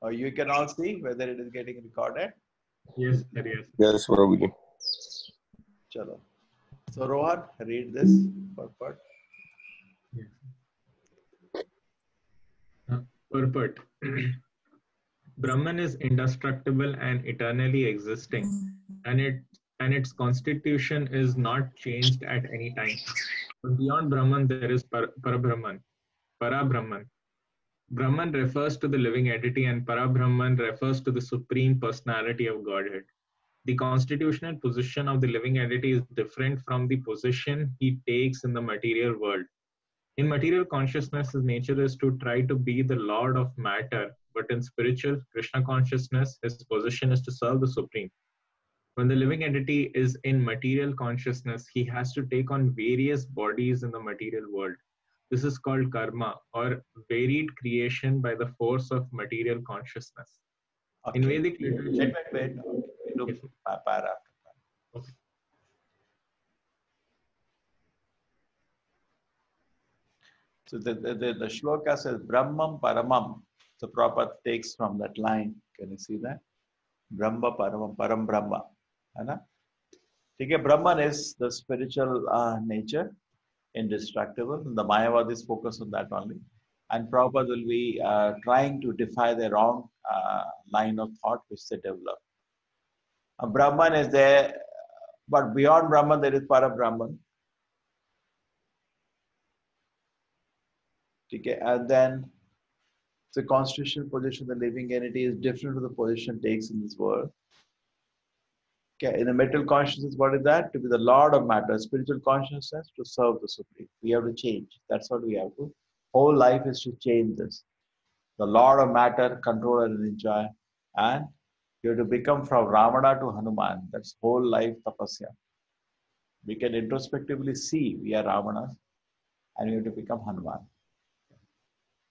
Or you can all see whether it is getting recorded. Yes, sir, yes. Yes, Prabhuji. Chalo. So Rohan, read this purport. Yes. Purport. Brahman is indestructible and eternally existing, and its constitution is not changed at any time. But beyond Brahman, there is Parabrahman. Parabrahman. Brahman refers to the living entity, and Parabrahman refers to the supreme personality of Godhead. The constitutional position of the living entity is different from the position he takes in the material world. In material consciousness, his nature is to try to be the lord of matter, but in spiritual Krishna consciousness, his position is to serve the Supreme. When the living entity is in material consciousness, he has to take on various bodies in the material world. This is called karma, or varied creation by the force of material consciousness. In Okay. Vedic literature, Wait. We do yes. para. Okay. So the shloka says Brahmam Paramam. So Prabhupada takes from that line. Can you see that? Brahma Paramam, Param Brahma. Okay, Brahman is the spiritual nature, indestructible. The Mayavadis focus on that only. And Prabhupada will be trying to defy the wrong line of thought which they develop. Brahman is there, but beyond Brahman there is Parabrahman. Okay, and then the constitutional position of the living entity is different to the position it takes in this world. Okay, in the mental consciousness, what is that? To be the Lord of matter, spiritual consciousness, to serve the Supreme. We have to change. That's what we have to. Whole life is to change this. The Lord of matter, control and enjoy. And you have to become from Ramana to Hanuman. That's whole life tapasya. We can introspectively see we are Ramanas and we have to become Hanuman.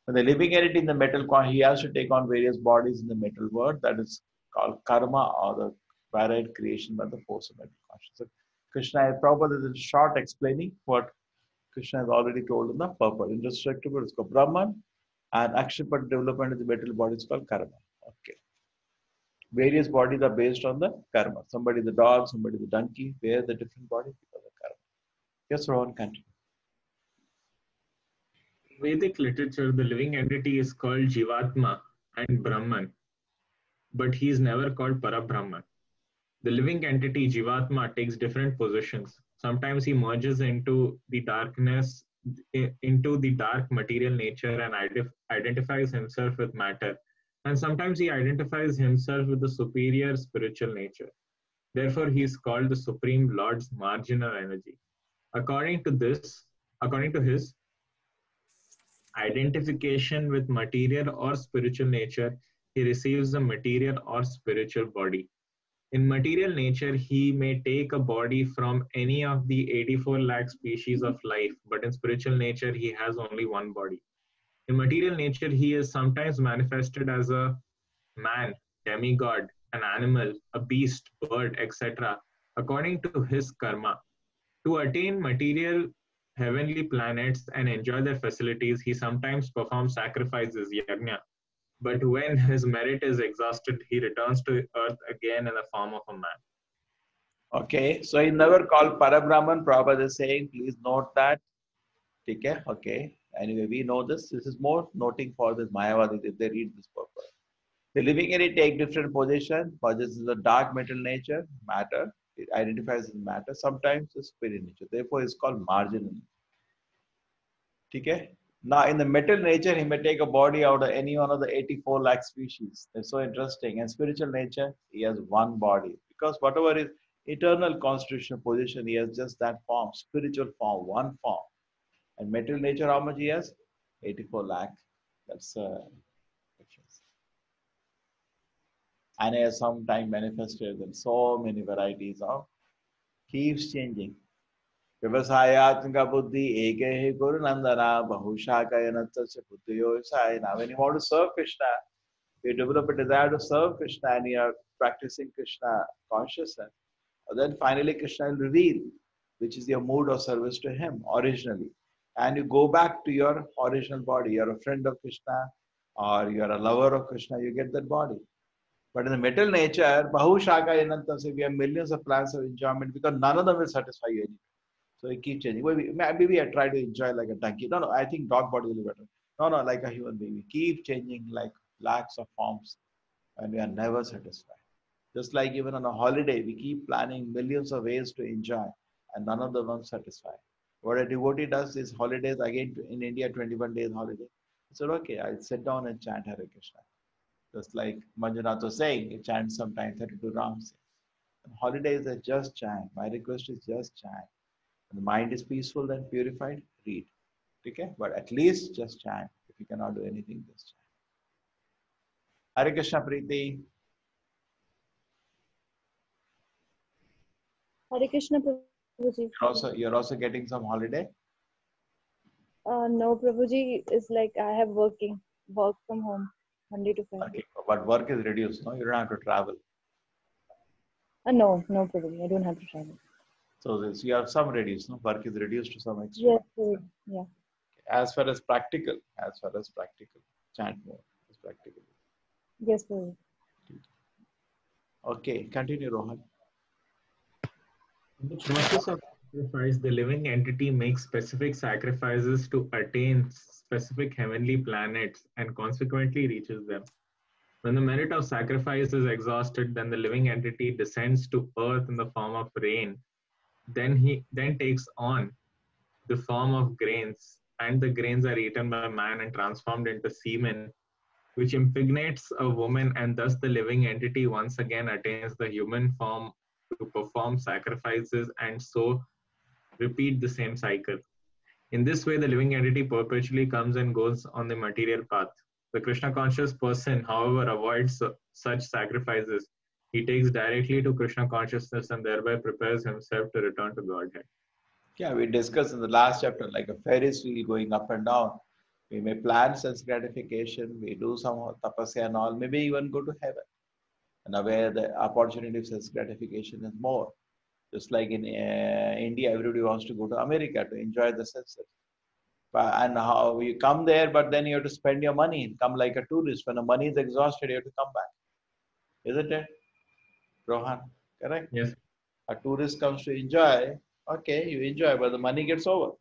When the living entity in the metal, he has to take on various bodies in the metal world. That is called karma, or the varied creation by the force of mental consciousness. So Krishna, Prabhupada is short explaining what Krishna has already told in the purport. Indestructible is called Brahman, and Akshapat development of the metal body is called karma. Okay. Various bodies are based on the karma. Somebody the dog, somebody the donkey. Where the different bodies because of karma. Yes, Rohan, continue. Vedic literature, the living entity is called Jivatma and Brahman, but he is never called Parabrahman. The living entity, Jivatma, takes different positions. Sometimes he merges into the darkness, into the dark material nature, and identifies himself with matter. And sometimes he identifies himself with the superior spiritual nature. Therefore, he is called the Supreme Lord's marginal energy. According to his identification with material or spiritual nature, he receives a material or spiritual body. In material nature, he may take a body from any of the 84 lakh species of life, but in spiritual nature, he has only one body. In material nature, he is sometimes manifested as a man, demigod, an animal, a beast, bird, etc., according to his karma. To attain material heavenly planets and enjoy their facilities, he sometimes performs sacrifices, yajna. But when his merit is exhausted, he returns to earth again in the form of a man. Okay, so he never called Parabrahman. Prabhupada is saying, please note that. Okay. Anyway, we know this. This is more noting for this Mayavadi if they read this purpose. The living entity take different position, but this is a dark metal nature, matter. It identifies as matter. Sometimes it's spirit nature. Therefore, it's called marginal. Okay. Now, in the metal nature, he may take a body out of any one of the 84 lakh species. That's so interesting. And spiritual nature, he has one body. Because whatever is eternal constitutional position, he has just that form, spiritual form, one form. And metal nature, how much he has? 84 lakh. That's difference. And he has sometime manifested in so many varieties of, keeps changing. Vyavasayatmika buddhi eke guru nandana bahushakayanatasya buddhiyo sai. Now, when you want to serve Krishna, you develop a desire to serve Krishna and you are practicing Krishna consciousness. Then finally Krishna will reveal which is your mood of service to him originally. And you go back to your original body. You're a friend of Krishna or you are a lover of Krishna, you get that body. But in the metal nature, Bahu Shaka Yananta, we have millions of plans of enjoyment because none of them will satisfy you anyway. So you keep changing. Maybe I try to enjoy like a donkey. No, I think dog body will be better. No, like a human being. We keep changing like lakhs of forms and we are never satisfied. Just like even on a holiday, we keep planning millions of ways to enjoy and none of them satisfy. What a devotee does is holidays, again in India, 21 days holiday. He said, okay, I'll sit down and chant Hare Krishna. Just like Manjunath was saying, he chants sometimes 32 rounds. Holidays are just chant. My request is just chant. When the mind is peaceful and purified, read. Okay? But at least just chant. If you cannot do anything, just chant. Hare Krishna Preeti. Hare Krishna Prabhuji. You're also getting some holiday? No, Prabhuji, is like I have work from home, Monday to Friday. Okay. But work is reduced, no? You don't have to travel. No, Prabhuji, I don't have to travel. So you have some reduced, no? Work is reduced to some extent. Yes, Prabhuji. Yeah. As far as practical, chant more. It's practical. Yes, Prabhuji. Okay, continue, Rohan. In the process of sacrifice, the living entity makes specific sacrifices to attain specific heavenly planets and consequently reaches them. When the merit of sacrifice is exhausted, then the living entity descends to earth in the form of rain. Then takes on the form of grains, and the grains are eaten by man and transformed into semen, which impregnates a woman, and thus the living entity once again attains the human form to perform sacrifices and so repeat the same cycle. In this way, the living entity perpetually comes and goes on the material path. The Krishna conscious person, however, avoids such sacrifices. He takes directly to Krishna consciousness and thereby prepares himself to return to Godhead. Yeah, we discussed in the last chapter like a Ferris wheel going up and down. We may plan sense gratification, we do some tapasya and all, maybe even go to heaven. And where the opportunity of sense gratification is more. Just like in India, everybody wants to go to America to enjoy the senses. And how you come there, but then you have to spend your money and come like a tourist. When the money is exhausted, you have to come back. Isn't it, Rohan? Correct? Yes. A tourist comes to enjoy, okay, you enjoy, but the money gets over.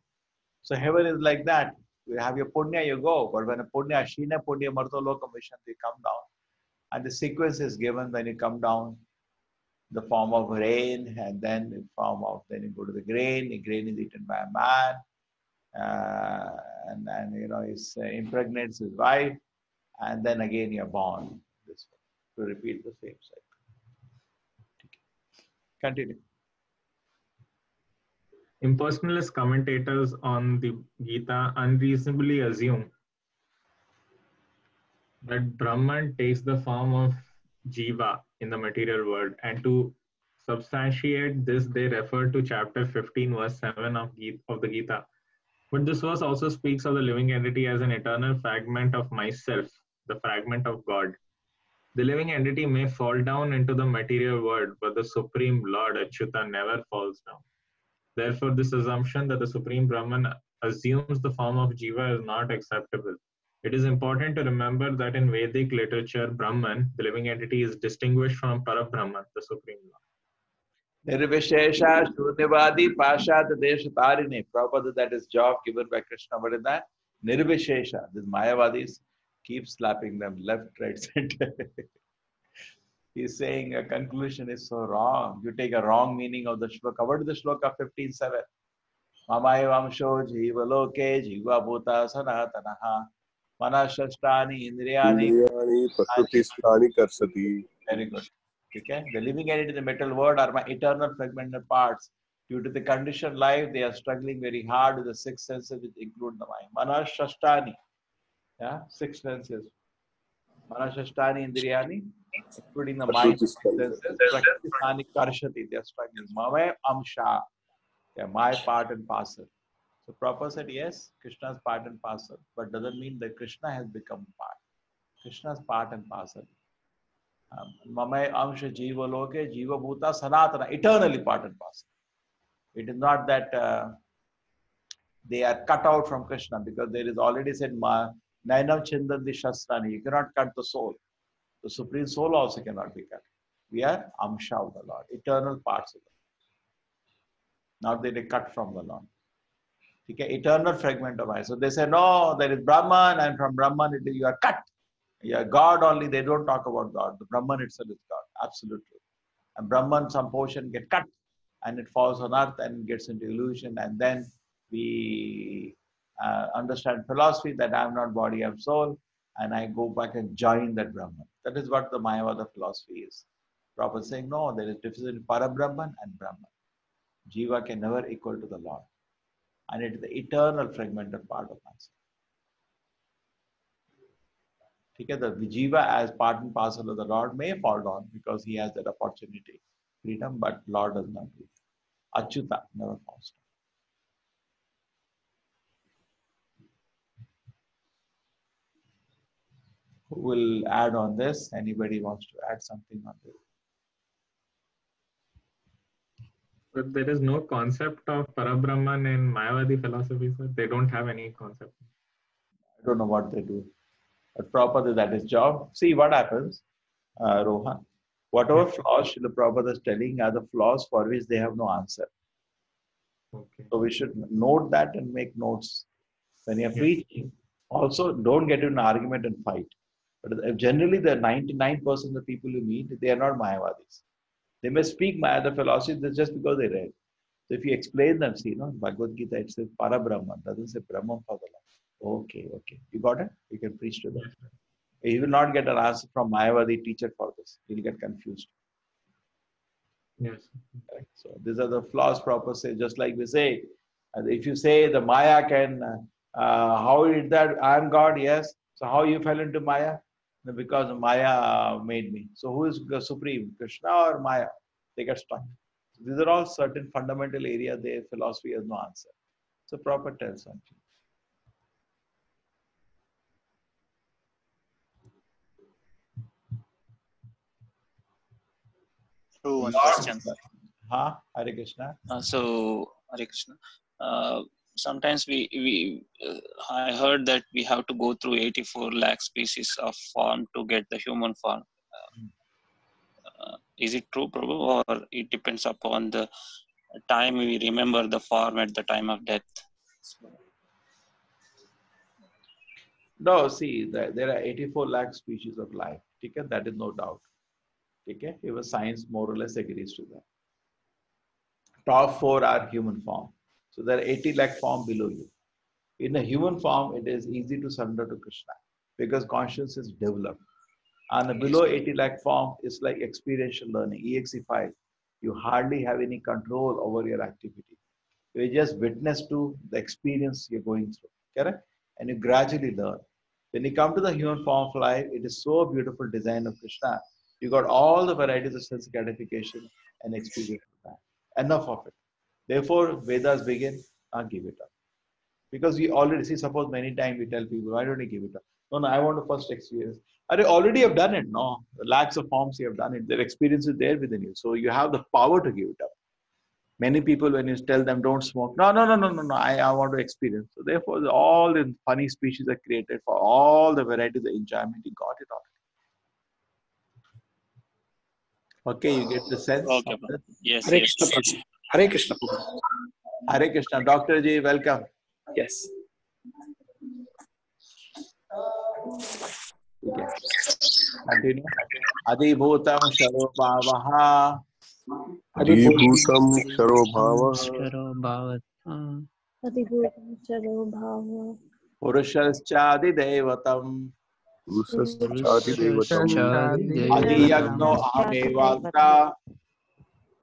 So heaven is like that. You have your punya, you go. But when a punya, shina punya marto lokam vishanti, come down. And the sequence is given when you come down, the form of rain, and then the form of, then you go to the grain is eaten by a man, and then, you know, he impregnates his wife, and then again you're born this way, to repeat the same cycle. Continue. Impersonalist commentators on the Gita unreasonably assume that Brahman takes the form of Jiva in the material world, and to substantiate this, they refer to chapter 15, verse 7 of the Gita. But this verse also speaks of the living entity as an eternal fragment of myself, the fragment of God. The living entity may fall down into the material world, but the Supreme Lord, Achyuta, never falls down. Therefore, this assumption that the Supreme Brahman assumes the form of Jiva is not acceptable. It is important to remember that in Vedic literature, Brahman, the living entity, is distinguished from Parabrahman, the Supreme Lord. Nirvishesha, Shunyavadi, Pashat, Deshatarine. Prabhupada, that is job given by Krishna. What is that? Nirvishesha. These Mayavadis keep slapping them left, right, center. He's saying a conclusion is so wrong. You take a wrong meaning of the shloka. What is the shloka 15:7? Mamayavamsho jiva loke jiva bhuta sanatanaha manashashtani indriyani prakrutistani karsati. Very good. Okay? The living entity in the metal world are my eternal fragmented parts. Due to the conditioned life, they are struggling very hard with the six senses, which include the mind. Manashashtani. Yeah, six senses. Manashashtani indriyani, including the mind senses. Prakrutistani karshati. They are struggling. Mame amsha. They are my part and parcel. So Prabhupada said, yes, Krishna is part and parcel, but doesn't mean that Krishna has become part. Krishna is part and parcel. Mamay amsha jiva loke jiva bhuta sanatana, eternally part and parcel. It is not that they are cut out from Krishna, because there is already said Nainam Chindanti Shastrani. You cannot cut the soul. The Supreme Soul also cannot be cut. We are Amsha of the Lord, eternal parts of the Lord. Not that they cut from the Lord. Okay, eternal fragment of I. So they say, no, there is Brahman, and from Brahman you are cut. You are God only. They don't talk about God. The Brahman itself is God. Absolutely. And Brahman, some portion get cut and it falls on earth and gets into illusion. And then we understand philosophy that I am not body, I am soul. And I go back and join that Brahman. That is what the Mayavada philosophy is. Prabhupada is saying, no, there is difference between Parabrahman and Brahman. Jiva can never equal to the Lord. And it is the eternal fragmented part of myself. The Jiva as part and parcel of the Lord may fall down because he has that opportunity, freedom, but Lord does not do. Achyuta never falls down. Who will add on this? Anybody wants to add something on this? But there is no concept of Parabrahman in Mayavadi philosophy, sir. They don't have any concept. I don't know what they do. But Prabhupada is at his job. See what happens, Rohan. Whatever flaws Srila Prabhupada is telling are the flaws for which they have no answer. Okay. So we should note that and make notes when you are preaching. Also, don't get into an argument and fight. But generally, the 99% of the people you meet, they are not Mayavadis. They may speak Mayavada philosophy just because they read. So if you explain them, see, Bhagavad Gita, it says Parabrahman, doesn't say Brahman for the Lord. Okay. You got it? You can preach to them. You will not get an answer from Mayavadi teacher for this. You'll get confused. Yes. Right? So these are the flaws proper say, just like we say, if you say the Maya can, how is that I am God? Yes. So how you fell into Maya? Because Maya made me. So who is the supreme, Krishna or Maya? They get stuck. So these are all certain fundamental areas their philosophy has no answer. So proper tells something. So one question. Hare Krishna. Hare Krishna. Sometimes I heard that we have to go through 84 lakh species of form to get the human form. Is it true, Prabhu, or it depends upon the time we remember the form at the time of death? No, see, there are 84 lakh species of life. Okay? That is no doubt. Okay? Even science more or less agrees to that. Top 4 are human form. So there are 80 lakh form below you. In a human form, it is easy to surrender to Krishna because conscience is developed. And below 80 lakh form is like experiential learning, EXE5. You hardly have any control over your activity. You just witness to the experience you're going through, correct? And you gradually learn. When you come to the human form of life, it is so beautiful design of Krishna. You got all the varieties of sense gratification and experience of that. Enough of it. Therefore, Vedas begin, give it up. Because we already see, suppose many times we tell people, why don't you give it up? No, I want to first experience. I already have done it. No, lakhs of forms you have done it. Their experience is there within you. So you have the power to give it up. Many people, when you tell them don't smoke, no, I want to experience. So therefore, all the funny species are created for all the varieties of enjoyment. You got it all. Okay, you get the sense. Okay, yes. Hare Krishna, Prabhu. Hare Krishna. Hare Krishna. Dr. Ji, welcome. Yes. Okay. Continue. Adibhutam Sharobhavaha. Adibhutam Ksharo Bhava Adibhutam Charo Bhava. Purushascha Devatam. Rusachadi Devatam Adiyagno Ahamevatra.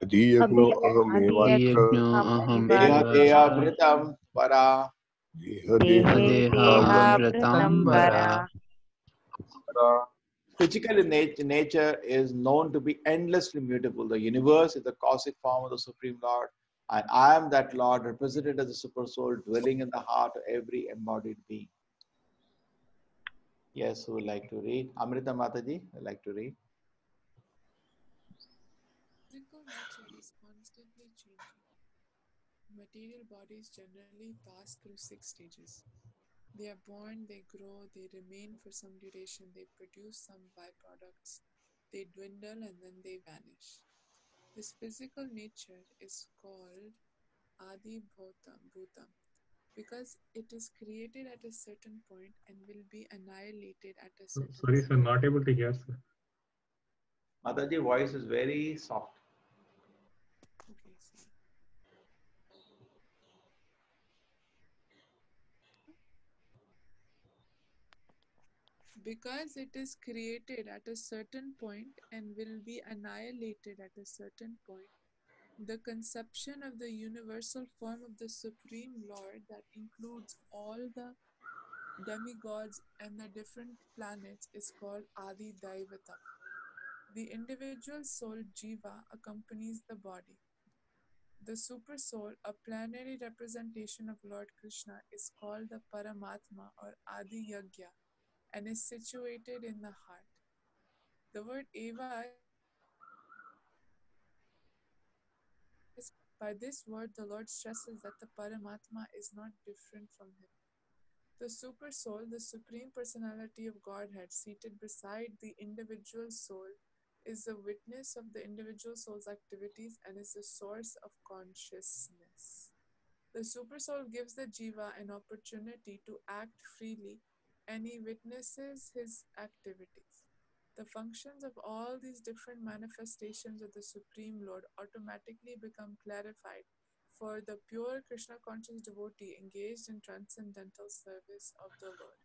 Adiyagno Ahamevatra Deha Deha Vritam Para. Deha Deha Vritam Vara. Physically, nature is known to be endlessly mutable. The universe is the cosmic form of the Supreme Lord, and I am that Lord represented as a super soul dwelling in the heart of every embodied being. Yes, who would like to read? Amrita Mataji, would like to read. Physical nature is constantly changing. Material bodies generally pass through 6 stages: They are born, they grow, they remain for some duration, they produce some byproducts, they dwindle and then they vanish. This physical nature is called Adi Bhutam because it is created at a certain point and will be annihilated at a certain Sorry, sir, point. not able to hear, sir. Mataji, voice is very soft. Okay, so because it is created at a certain point and will be annihilated at a certain point, the conception of the universal form of the Supreme Lord that includes all the demigods and the different planets is called Adi Daivatam. The individual soul Jiva accompanies the body. The super soul, a plenary representation of Lord Krishna, is called the Paramatma or Adi Yagya and is situated in the heart. The word Eva is by this word the Lord stresses that the Paramatma is not different from him. The super soul, the supreme personality of Godhead seated beside the individual soul, is the witness of the individual soul's activities and is the source of consciousness. The super soul gives the jiva an opportunity to act freely and he witnesses his activities. The functions of all these different manifestations of the Supreme Lord automatically become clarified for the pure Krishna conscious devotee engaged in transcendental service of the Lord.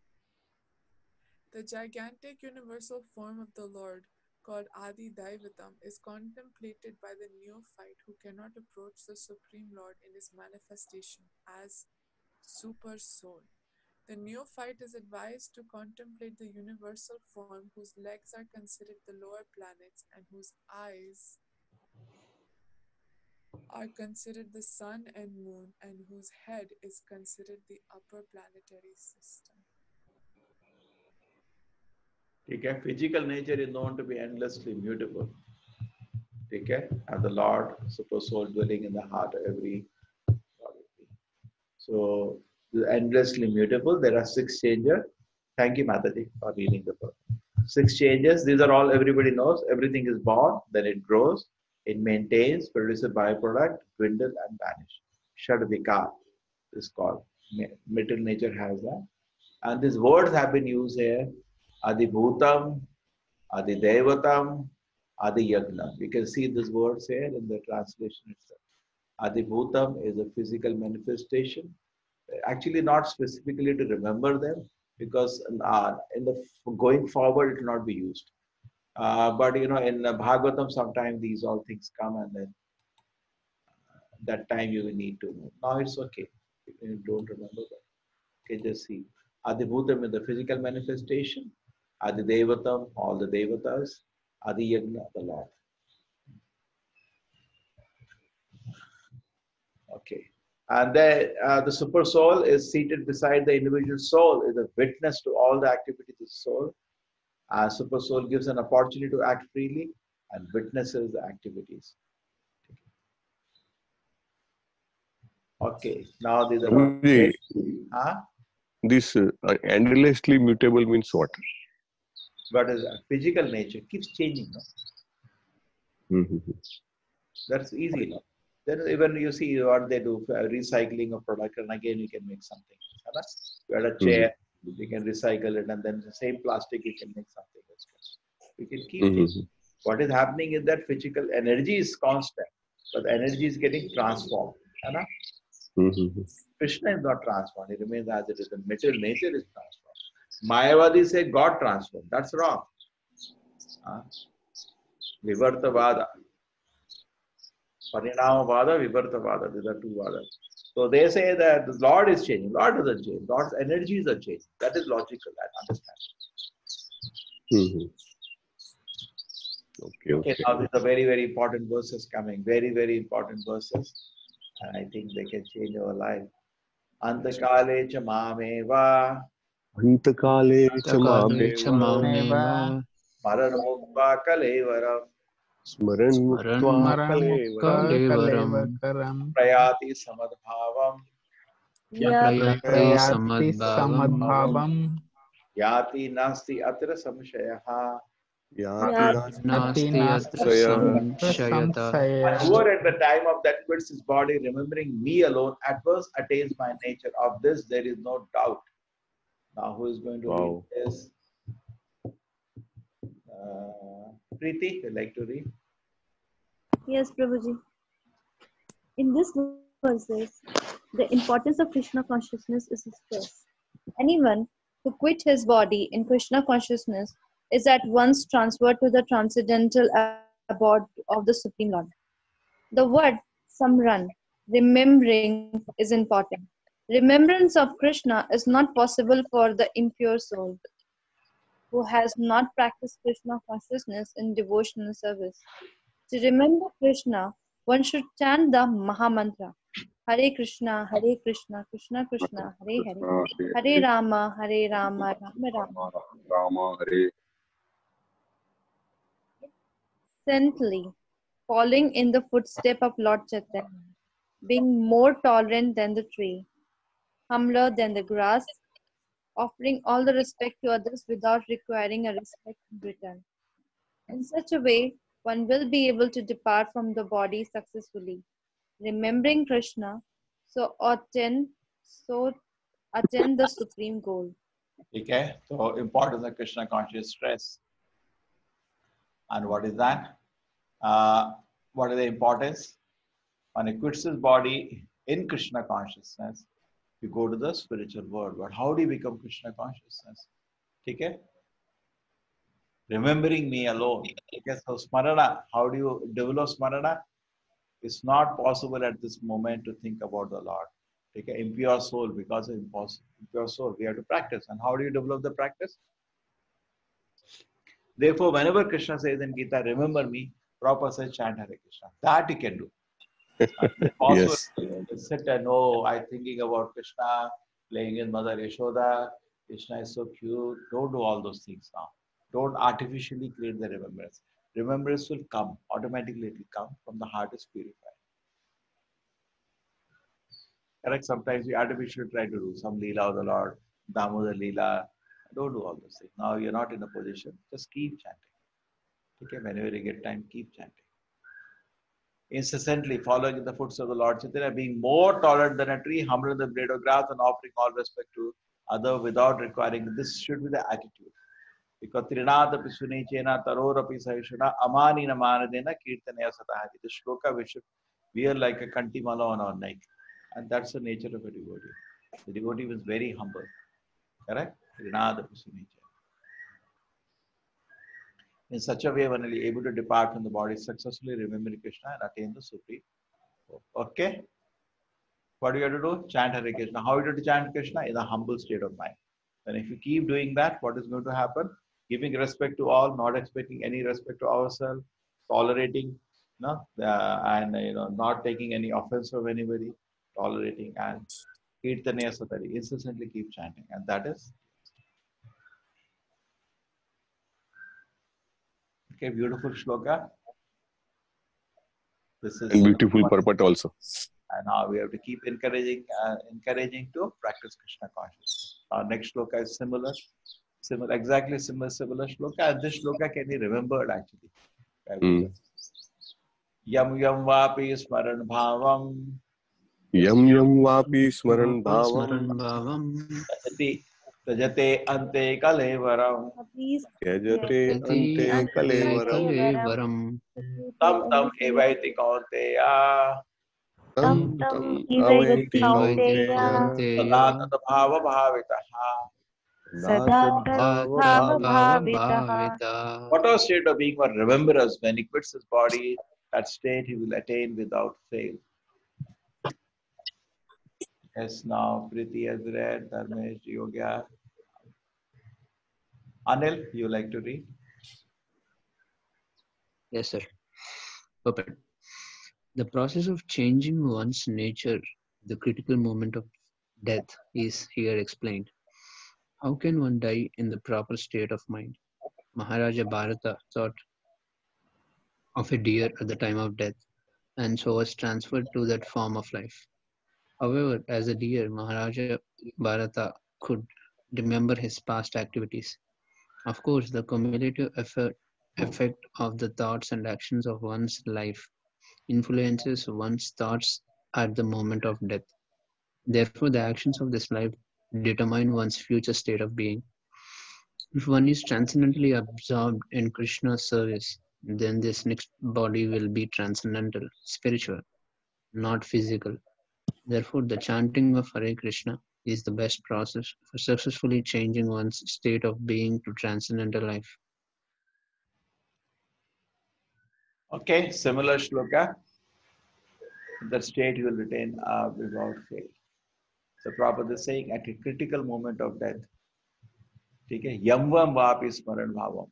The gigantic universal form of the Lord, called Adi Daivatam, is contemplated by the neophyte who cannot approach the Supreme Lord in his manifestation as Super Soul. The neophyte is advised to contemplate the universal form whose legs are considered the lower planets and whose eyes are considered the sun and moon and whose head is considered the upper planetary system. Okay, physical nature is known to be endlessly mutable. Okay, and the Lord, super soul dwelling in the heart of every body. So, endlessly mutable. There are 6 changes. Thank you, Mataji, for reading the book. 6 changes. These are all everybody knows. Everything is born, then it grows, it maintains, produces a byproduct, dwindle and vanish. Shadvikar is called. Material nature has that. And these words have been used here. Adi Bhutam, Adi Devatam, Adi Yagna. You can see these words here in the translation itself. Adi Bhutam is a physical manifestation. Actually, not specifically to remember them, because in the going forward, it will not be used. But in Bhagavatam, sometimes these all things come, and then that time you will need to know. Now it's okay. You don't remember that. Okay, just see. Adi Bhutam is the physical manifestation. Adi Devatam, all the Devatas. Adi Yagna, the Lord. Okay. And then the super soul is seated beside the individual soul, is a witness to all the activities of the soul. Super soul gives an opportunity to act freely and witnesses the activities. Okay. Now these are all. Prabhuji, Huh? this endlessly mutable means what? What is that? Physical nature keeps changing. No? That's easy. No? Then even you see what they do, recycling of product, and again you can make something. You had a chair, you can recycle it, and then the same plastic you can make something else. You can keep changing. What is happening is that physical energy is constant, but the energy is getting transformed. Krishna is not transformed, it remains as it is. The material nature is transformed. Mayavadi say God transformed. That's wrong. Vivartavada. Parinamavada, Vivartavada. These are 2 vadas. So they say that the Lord is changing. Lord doesn't change. God's energies are changing. That is logical. I understand. Okay, now these are very, very important verses coming. Very, very important verses. And I think they can change our life. Antakale cha mameva. Antakale cha Mameva Maranmukta kalevaram. Smaran muktva Maranmukta kalevaram Kalevaram Prayati samadbhavam. प्रयाति प्रयाति समद्भावम् समद्भावम् Yati nasti atra samshayaha. याति नास्ति नास्ति यत्र नात्र संशयः And संशयः whoever at the time of that quits his body, remembering me alone, at first attains my nature. Of this there is no doubt. Now who is going to read Wow. this? Preeti, you'd like to read? Yes, Prabhuji. In this verses, the importance of Krishna consciousness is stressed. Anyone who quit his body in Krishna consciousness is at once transferred to the transcendental abode of the Supreme Lord. The word samran, remembering, is important. Remembrance of Krishna is not possible for the impure soul who has not practiced Krishna consciousness in devotional service. To remember Krishna, one should chant the Maha Mantra. Hare Krishna, Krishna Krishna, Hare Hare, Krishna Hare Hare Rama, Rama Rama. Rama Hare. Recently, following in the footstep of Lord Chaitanya, being more tolerant than the tree, humbler than the grass, offering all the respect to others without requiring a respect in return. In such a way, one will be able to depart from the body successfully, remembering Krishna, so attain the supreme goal. Okay, so importance of Krishna conscious stress. And what is that? What is the importance? When he quits his body in Krishna consciousness, you go to the spiritual world. But how do you become Krishna consciousness? Okay? Remembering me alone. Okay, so smarana, how do you develop smarana? It's not possible at this moment to think about the Lord. Take an impure soul, because of impure soul, we have to practice. And how do you develop the practice? Therefore, whenever Krishna says in Gita, remember me, Prabhupada says chant Hare Krishna. That you can do. It's possible Yes. to sit and know, I'm thinking about Krishna, playing in Mother Yashoda. Krishna is so cute. Don't do all those things now. Don't artificially create the remembrance. Remembrance will come. Automatically it will come from the heart is purified. Correct? Sometimes we artificially try to do some Leela of the Lord, Damodar Leela. Don't do all those things. Now you're not in a position. Just keep chanting. Okay, whenever you get time, keep chanting. Incessantly following in the footsteps of the Lord Chaitanya, being more tolerant than a tree, humbler than the blade of grass, and offering all respect to other without requiring. This should be the attitude. Because Trinata Pisunechena Tarorapi Sahishana Amani Namanadena Kirtanaya Satahati. The shloka we should wear like a kantimala on our neck. And that's the nature of a devotee. The devotee was very humble. Correct? Trinata Pisunechena. In such a way, one will be able to depart from the body, successfully remember Krishna and attain the supreme. Okay? What do you have to do? Chant Hare Krishna. How you have to chant Krishna? In a humble state of mind. And if you keep doing that, what is going to happen? Giving respect to all, not expecting any respect to ourselves, tolerating, not taking any offense from anybody, tolerating, and Kirtanaya Satari, incessantly keep chanting. And that is, okay, beautiful shloka. This is And beautiful purport also. And now we have to keep encouraging to practice Krishna consciousness. Our next shloka is similar shloka. And this shloka can be remembered actually. Yam yam vapi smaran bhavam. Yam yam vapi smaran Smaran bhavam. bhavam. Tajate ante kalevaram. Tyajate Yati ante ante kalevaram. kalevaram. Tam tam evaiti kaunteya. Tam tam avanti Evaiti kaunteya. Sada kaunteya. tata bhava bhavitaha. Data bhava bhavita. Bhavita. Whatever state of being one remembers when he quits his body, that state he will attain without fail. Yes, now Priti has read, Dharmesh, Yoga. Anil, you like to read? Yes, sir. Perfect. The process of changing one's nature, the critical moment of death, is here explained. How can one die in the proper state of mind? Maharaja Bharata thought of a deer at the time of death, and so was transferred to that form of life. However, as a deer, Maharaja Bharata could remember his past activities. Of course, the cumulative effect of the thoughts and actions of one's life influences one's thoughts at the moment of death. Therefore, the actions of this life determine one's future state of being. If one is transcendently absorbed in Krishna's service, then this next body will be transcendental, spiritual, not physical. Therefore, the chanting of Hare Krishna is the best process for successfully changing one's state of being to transcendental life. Okay, similar shloka. That state you will retain without fail. So Prabhupada is saying at a critical moment of death, okay, yamvam vapi smaran bhavam.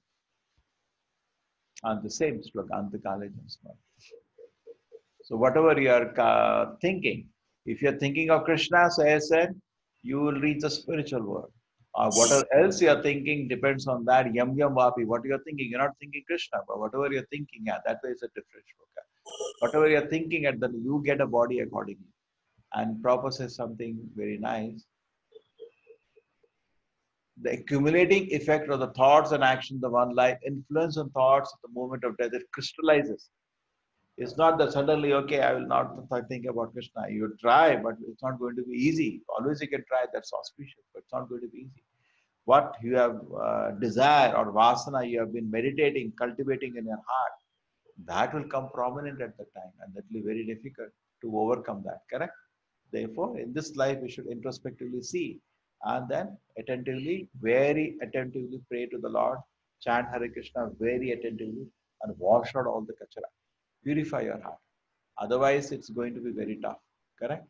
And the same shloka, antakale smaran. So whatever you are thinking, if you are thinking of Krishna, so I said, you will reach the spiritual world. Whatever else you are thinking depends on that. Yam yam vapi. What you are thinking, you're not thinking Krishna, but whatever you're thinking, yeah, that way is a different shloka. Whatever you're thinking at the, you get a body accordingly. And Prabhupada says something very nice. The accumulating effect of the thoughts and actions of one life, influence on thoughts at the moment of death, it crystallizes. It's not that suddenly, okay, I will not think about Krishna. You try, but it's not going to be easy. Always you can try, that's auspicious, but it's not going to be easy. What you have desire or vasana you have been meditating, cultivating in your heart, that will come prominent at the time, and that will be very difficult to overcome that, correct? Therefore, in this life, we should introspectively see and then attentively, very attentively pray to the Lord, chant Hare Krishna very attentively, and wash out all the kachara. Purify your heart. Otherwise, it's going to be very tough, correct?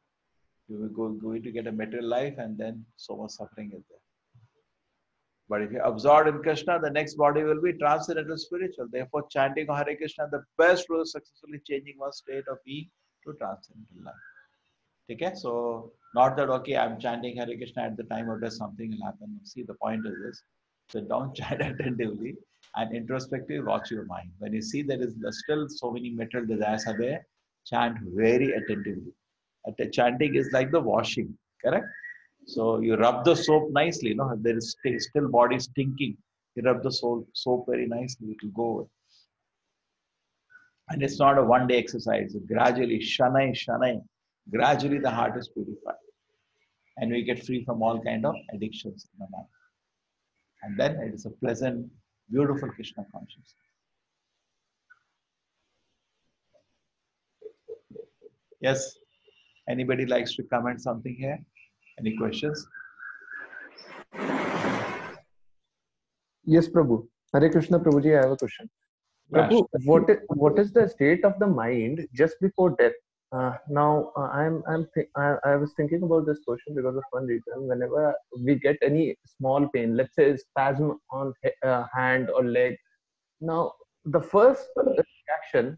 You will going to get a material life and then so much suffering is there. But if you're absorbed in Krishna, the next body will be transcendental spiritual. Therefore, chanting Hare Krishna, the best way of successfully changing one state of being to transcendental life. Okay, so not that okay, I'm chanting Hare Krishna at the time of death, something will happen. See, the point is this: sit down, chant attentively, and introspectively watch your mind. When you see there is still so many material desires are there, chant very attentively. Chanting is like the washing, correct? So you rub the soap nicely. There is still body stinking. You rub the soap very nicely; it will go away. And it's not a one-day exercise. Gradually, shanai, gradually the heart is purified. And we get free from all kind of addictions in the mind. And then it is a pleasant, beautiful Krishna consciousness. Yes? Anybody likes to comment something here? Any questions? Yes, Prabhu. Hare Krishna, Prabhuji, I have a question. Prabhu, what is the state of the mind just before death? I was thinking about this question because of one reason. Whenever we get any small pain, let's say spasm on hand or leg, now the first reaction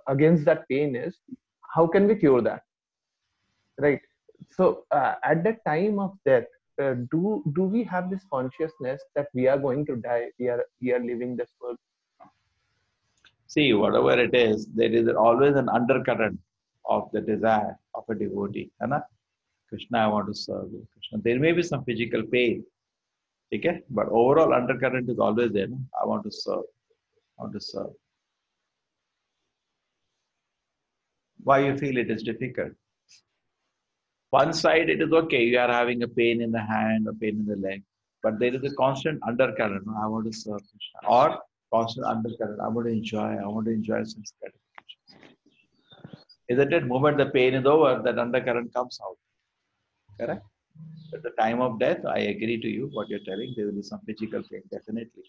against that pain is, how can we cure that, right? So at the time of death, do we have this consciousness that we are going to die, we are leaving this world? See, whatever it is, there is always an undercurrent of the desire of a devotee. Krishna, I want to serve you. Krishna, there may be some physical pain, okay? But overall undercurrent is always there. I want to serve. I want to serve. Why you feel it is difficult? One side it is okay, you are having a pain in the hand or pain in the leg, but there is a constant undercurrent. I want to serve Krishna. Or constant undercurrent. I want to enjoy some gratification. Isn't it? Moment the pain is over, that undercurrent comes out. Correct? At the time of death, I agree to you, what you're telling, there will be some physical pain, definitely.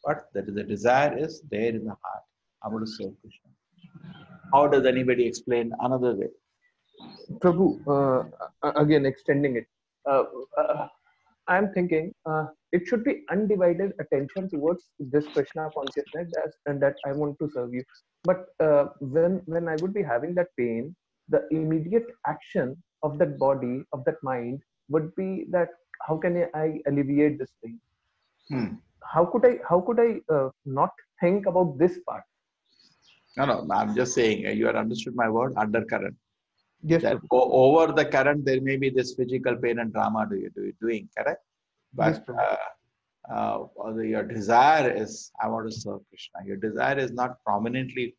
But that is the desire is there in the heart. I want to serve Krishna. How does anybody explain another way? Prabhu, again extending it, I'm thinking it should be undivided attention towards this Krishna consciousness and that I want to serve you. But when I would be having that pain, the immediate action of that body, of that mind, would be that how can I alleviate this pain? How could I not think about this part? No, I'm just saying, you have understood my word, undercurrent. Yes, That Prabhu. over the current, there may be this physical pain and drama doing, correct? Yes, But Prabhu. your desire is, I want to serve Krishna. Your desire is not prominently,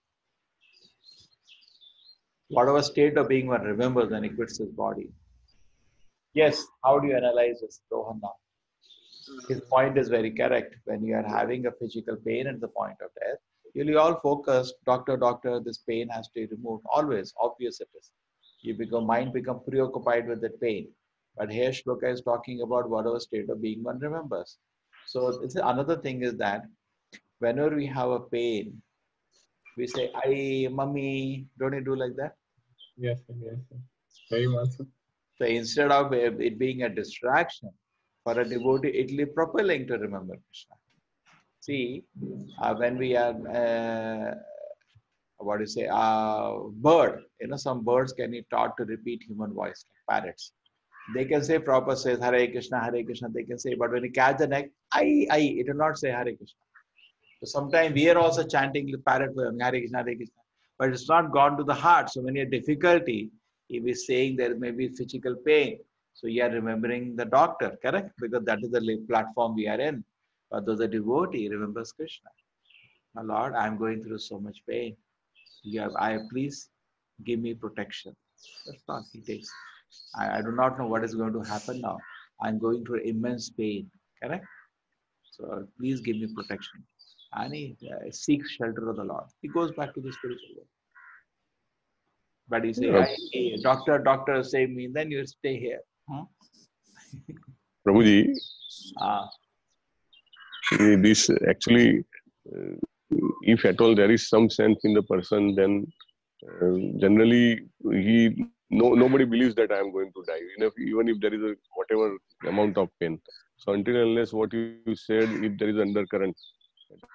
whatever state of being one remembers when he quits his body. Yes, how do you analyze this, Rohan? Now? His point is very correct. When you are having a physical pain at the point of death, you'll be all focused, doctor, this pain has to be removed. Always, obvious it is. Mind become preoccupied with that pain. But here Shloka is talking about whatever state of being one remembers. So it's another thing is that whenever we have a pain, we say, "I, mummy," don't you do like that? Yes, sir. Yes, sir. Very much, sir. So instead of it being a distraction for a devotee, it will be propelling to remember Krishna. See, when we are, what do you say, bird, some birds can be taught to repeat human voice, like parrots. They can say proper says Hare Krishna, they can say, but when you catch the neck, it will not say Hare Krishna. So sometimes we are also chanting the parrot poem, Hare Krishna, but it's not gone to the heart. So when you have difficulty, if is saying there may be physical pain, so you are remembering the doctor, correct? Because that is the platform we are in. But those are devotee remembers Krishna. My Lord, I am going through so much pain. Please give me protection. That's not he takes. I do not know what is going to happen now. I'm going through immense pain. Correct? So please give me protection. And he seeks shelter of the Lord. He goes back to the spiritual world. But you say, Uh, doctor, save me. Then you stay here. Prabhuji, Ah, this actually, uh, if at all there is some sense in the person, then generally nobody believes that I am going to die, even if there is a whatever amount of pain. So until and unless what you said, if there is undercurrent,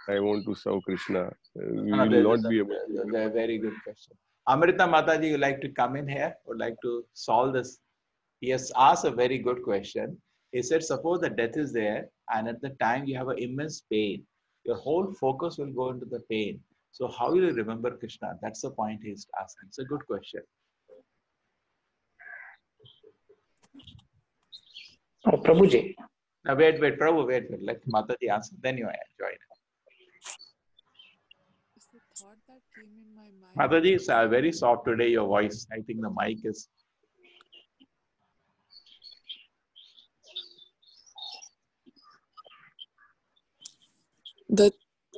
I want to serve Krishna, we no, will not be able to a very good question. Amrita Mataji, you like to come in here? Would like to solve this? He has asked a very good question. He said, suppose the death is there, and at the time you have an immense pain. Your whole focus will go into the pain. So how will you remember Krishna? That's the point he's asking. It's a good question. Oh, Prabhuji. Now wait, Prabhu, wait. Let Mataji answer. Then you join. It's the thought that came in my mind. Mataji, it's very soft today, your voice. I think the mic is...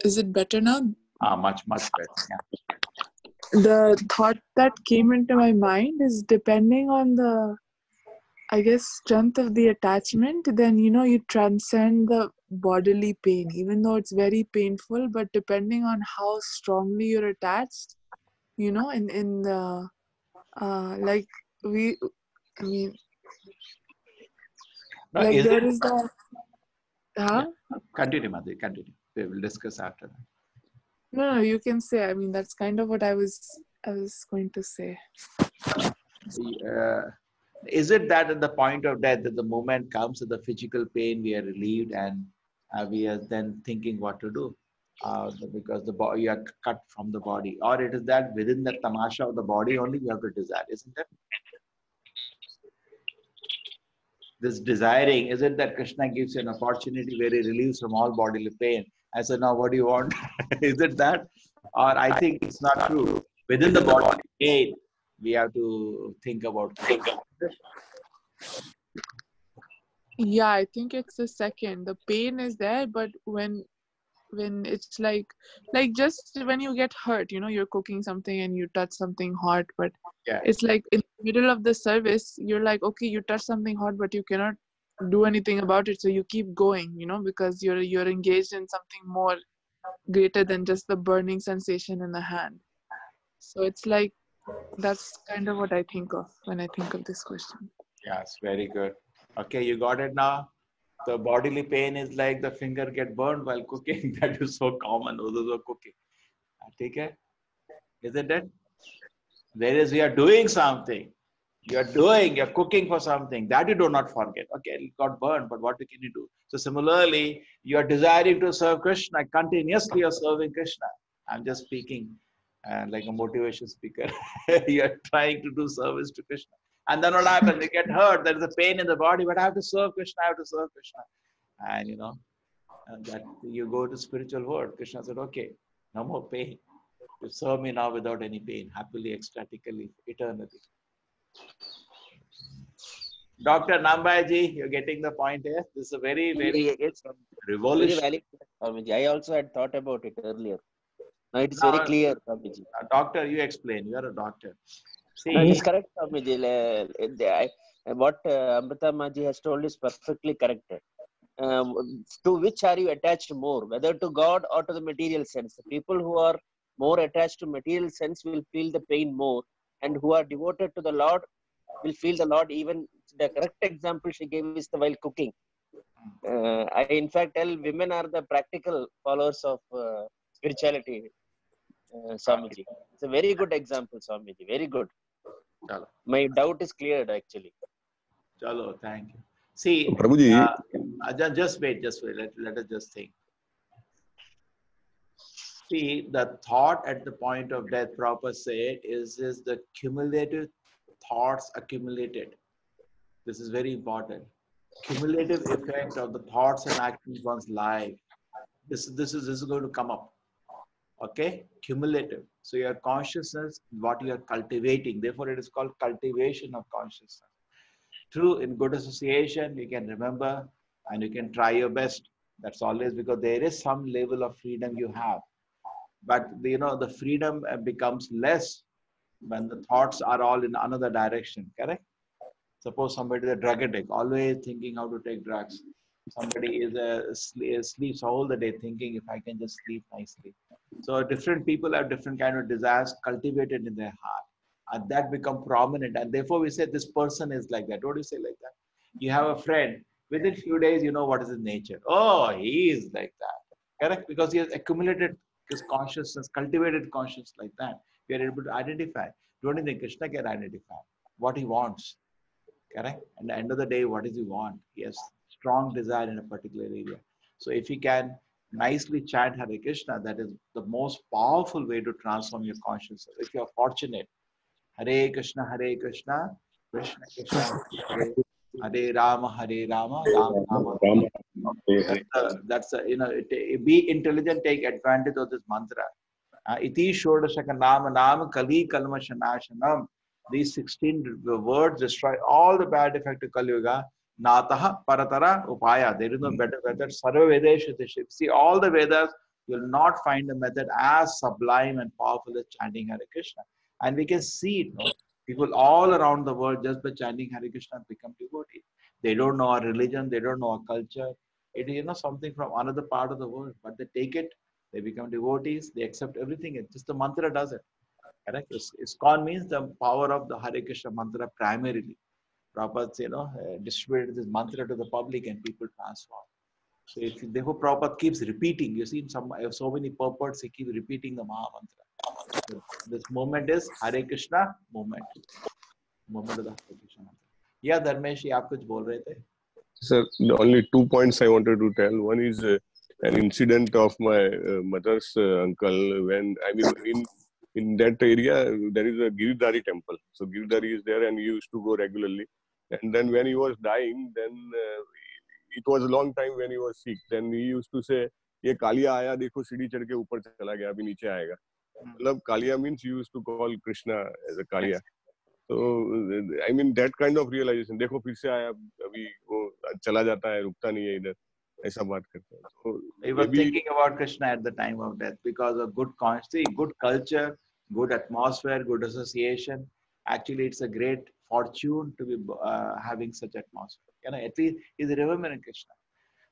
Is it better now? Much better. Yeah. The thought that came into my mind is depending on the, I guess, strength of the attachment, then you transcend the bodily pain, even though it's very painful. But depending on how strongly you're attached, in the like we, I mean, No, like is there it... is that. Huh? Yeah. Continue, Mataji. Continue. We will discuss after that. No, you can say. I mean, that's kind of what I was going to say. Is it that at the point of death, that the moment comes that the physical pain, we are relieved and we are then thinking what to do because the body, you are cut from the body, or it is that within the tamasha of the body only you have to desire, isn't it? This desiring, is it that Krishna gives you an opportunity where he relieves from all bodily pain? I said, now what do you want? Is it that? Or I think it's not true. Within the body pain, we have to think about Krishna. Yeah, I think it's the second. The pain is there, but when it's like just when you get hurt, you're cooking something and you touch something hot, but Yeah. it's like in the middle of the service, you're like, okay, you touch something hot, but you cannot do anything about it, so you keep going, because you're engaged in something more greater than just the burning sensation in the hand. So it's like that's kind of what I think of when I think of this question. Yes, very good. Okay, you got it now. The bodily pain is like the finger get burned while cooking. That is so common. Those are cooking. Take it, isn't it? Whereas we are doing something, you're cooking for something that you do not forget. Okay, it got burned, but what can you do? So similarly, you are desiring to serve Krishna continuously. You're serving Krishna. I'm just speaking and like a motivation speaker. You're trying to do service to Krishna. And then what happens? You get hurt. There is a pain in the body, but I have to serve Krishna. I have to serve Krishna. And and that you go to spiritual world. Krishna said, okay, no more pain. You serve me now without any pain, happily, ecstatically, eternally. Dr. Nambaji, you're getting the point here. This is a very, very It's very revolution. valid, Swamiji. I also had thought about it earlier. Now it is Now, very clear, Swamiji. Doctor, you explain. You are a doctor. No, it is See, correct, Swamiji. What Amrita Maji has told is perfectly correct. To which are you attached more, whether to God or to the material sense? The people who are more attached to material sense will feel the pain more, and who are devoted to the Lord will feel the Lord. Even the correct example she gave is the while cooking. I in fact tell women are the practical followers of spirituality, Swamiji. It's a very good example, Swamiji. Very good. Chalo. My doubt is cleared actually. Chalo, thank you. See, Prabhuji, just wait. Let us just think. See, the thought at the point of death, Prabhupada said, is the cumulative thoughts accumulated. This is very important. Cumulative effect of the thoughts and actions one's life. This is going to come up. Okay, cumulative. So your consciousness, what you are cultivating. Therefore, it is called cultivation of consciousness. True, in good association, you can remember and you can try your best. That's always because there is some level of freedom you have. But the freedom becomes less when the thoughts are all in another direction, correct? Suppose somebody is a drug addict, always thinking how to take drugs. Somebody sleeps all the day thinking if I can just sleep nicely. So different people have different kind of desires cultivated in their heart. And that become prominent. And therefore we say this person is like that. What do you say like that? You have a friend, within few days, you know what is his nature. Oh, he is like that. Correct? Because he has accumulated his consciousness, cultivated consciousness like that. We are able to identify. Don't you think Krishna can identify what he wants? Correct? At the end of the day, what does he want? He has strong desire in a particular area. So if he can nicely chant Hare Krishna, that is the most powerful way to transform your consciousness. If you are fortunate, Hare Krishna, Krishna Krishna, Hare Hare Rama, Rama Rama. That's be intelligent, take advantage of this mantra. Iti Shodashaka Nama Nam Kali Kalma Shanashanam. These 16 words destroy all the bad effect of Kali Yuga. Nataha Paratara Upaya. There is no better method. Sarva Vedesha. See, all the Vedas, you will not find a method as sublime and powerful as chanting Hare Krishna. And we can see it, no? People all around the world, just by chanting Hare Krishna, become devotees. They don't know our religion, they don't know our culture. It is something from another part of the world, but they take it, they become devotees, they accept everything. It's just the mantra does it. Correct? ISKCON means the power of the Hare Krishna mantra primarily. Prabhupada, distributed this mantra to the public and people transform. So if therefore Prabhupada keeps repeating, you see so many purports, he keeps repeating the Maha Mantra. This moment is Hare Krishna moment. Moment of the Hare Krishna mantra. Yeah, Dharmesh, आप कुछ बोल रहे थे? sir, the only 2 points I wanted to tell. One is an incident of my mother's uncle. When in that area there is a Giridhari temple. So Giridhari is there, and he used to go regularly. And then when he was dying, then it was a long time when he was sick. Then he used to say, "ये कालिया आया, देखो सीढ़ी चढ़ के ऊपर चला गया, अभी नीचे आएगा." मतलब Kaliya means you used to call Krishna as a Kaliya. So I mean that kind of realization. देखो फिर से आया, अभी वो चला जाता है, रुकता नहीं है इधर. ऐसा बात करते हैं. So he was thinking about Krishna at the time of death because of good consciousness, good culture, good atmosphere, good association. Actually, it's a great fortune to be having such atmosphere. At least he's remembering Krishna.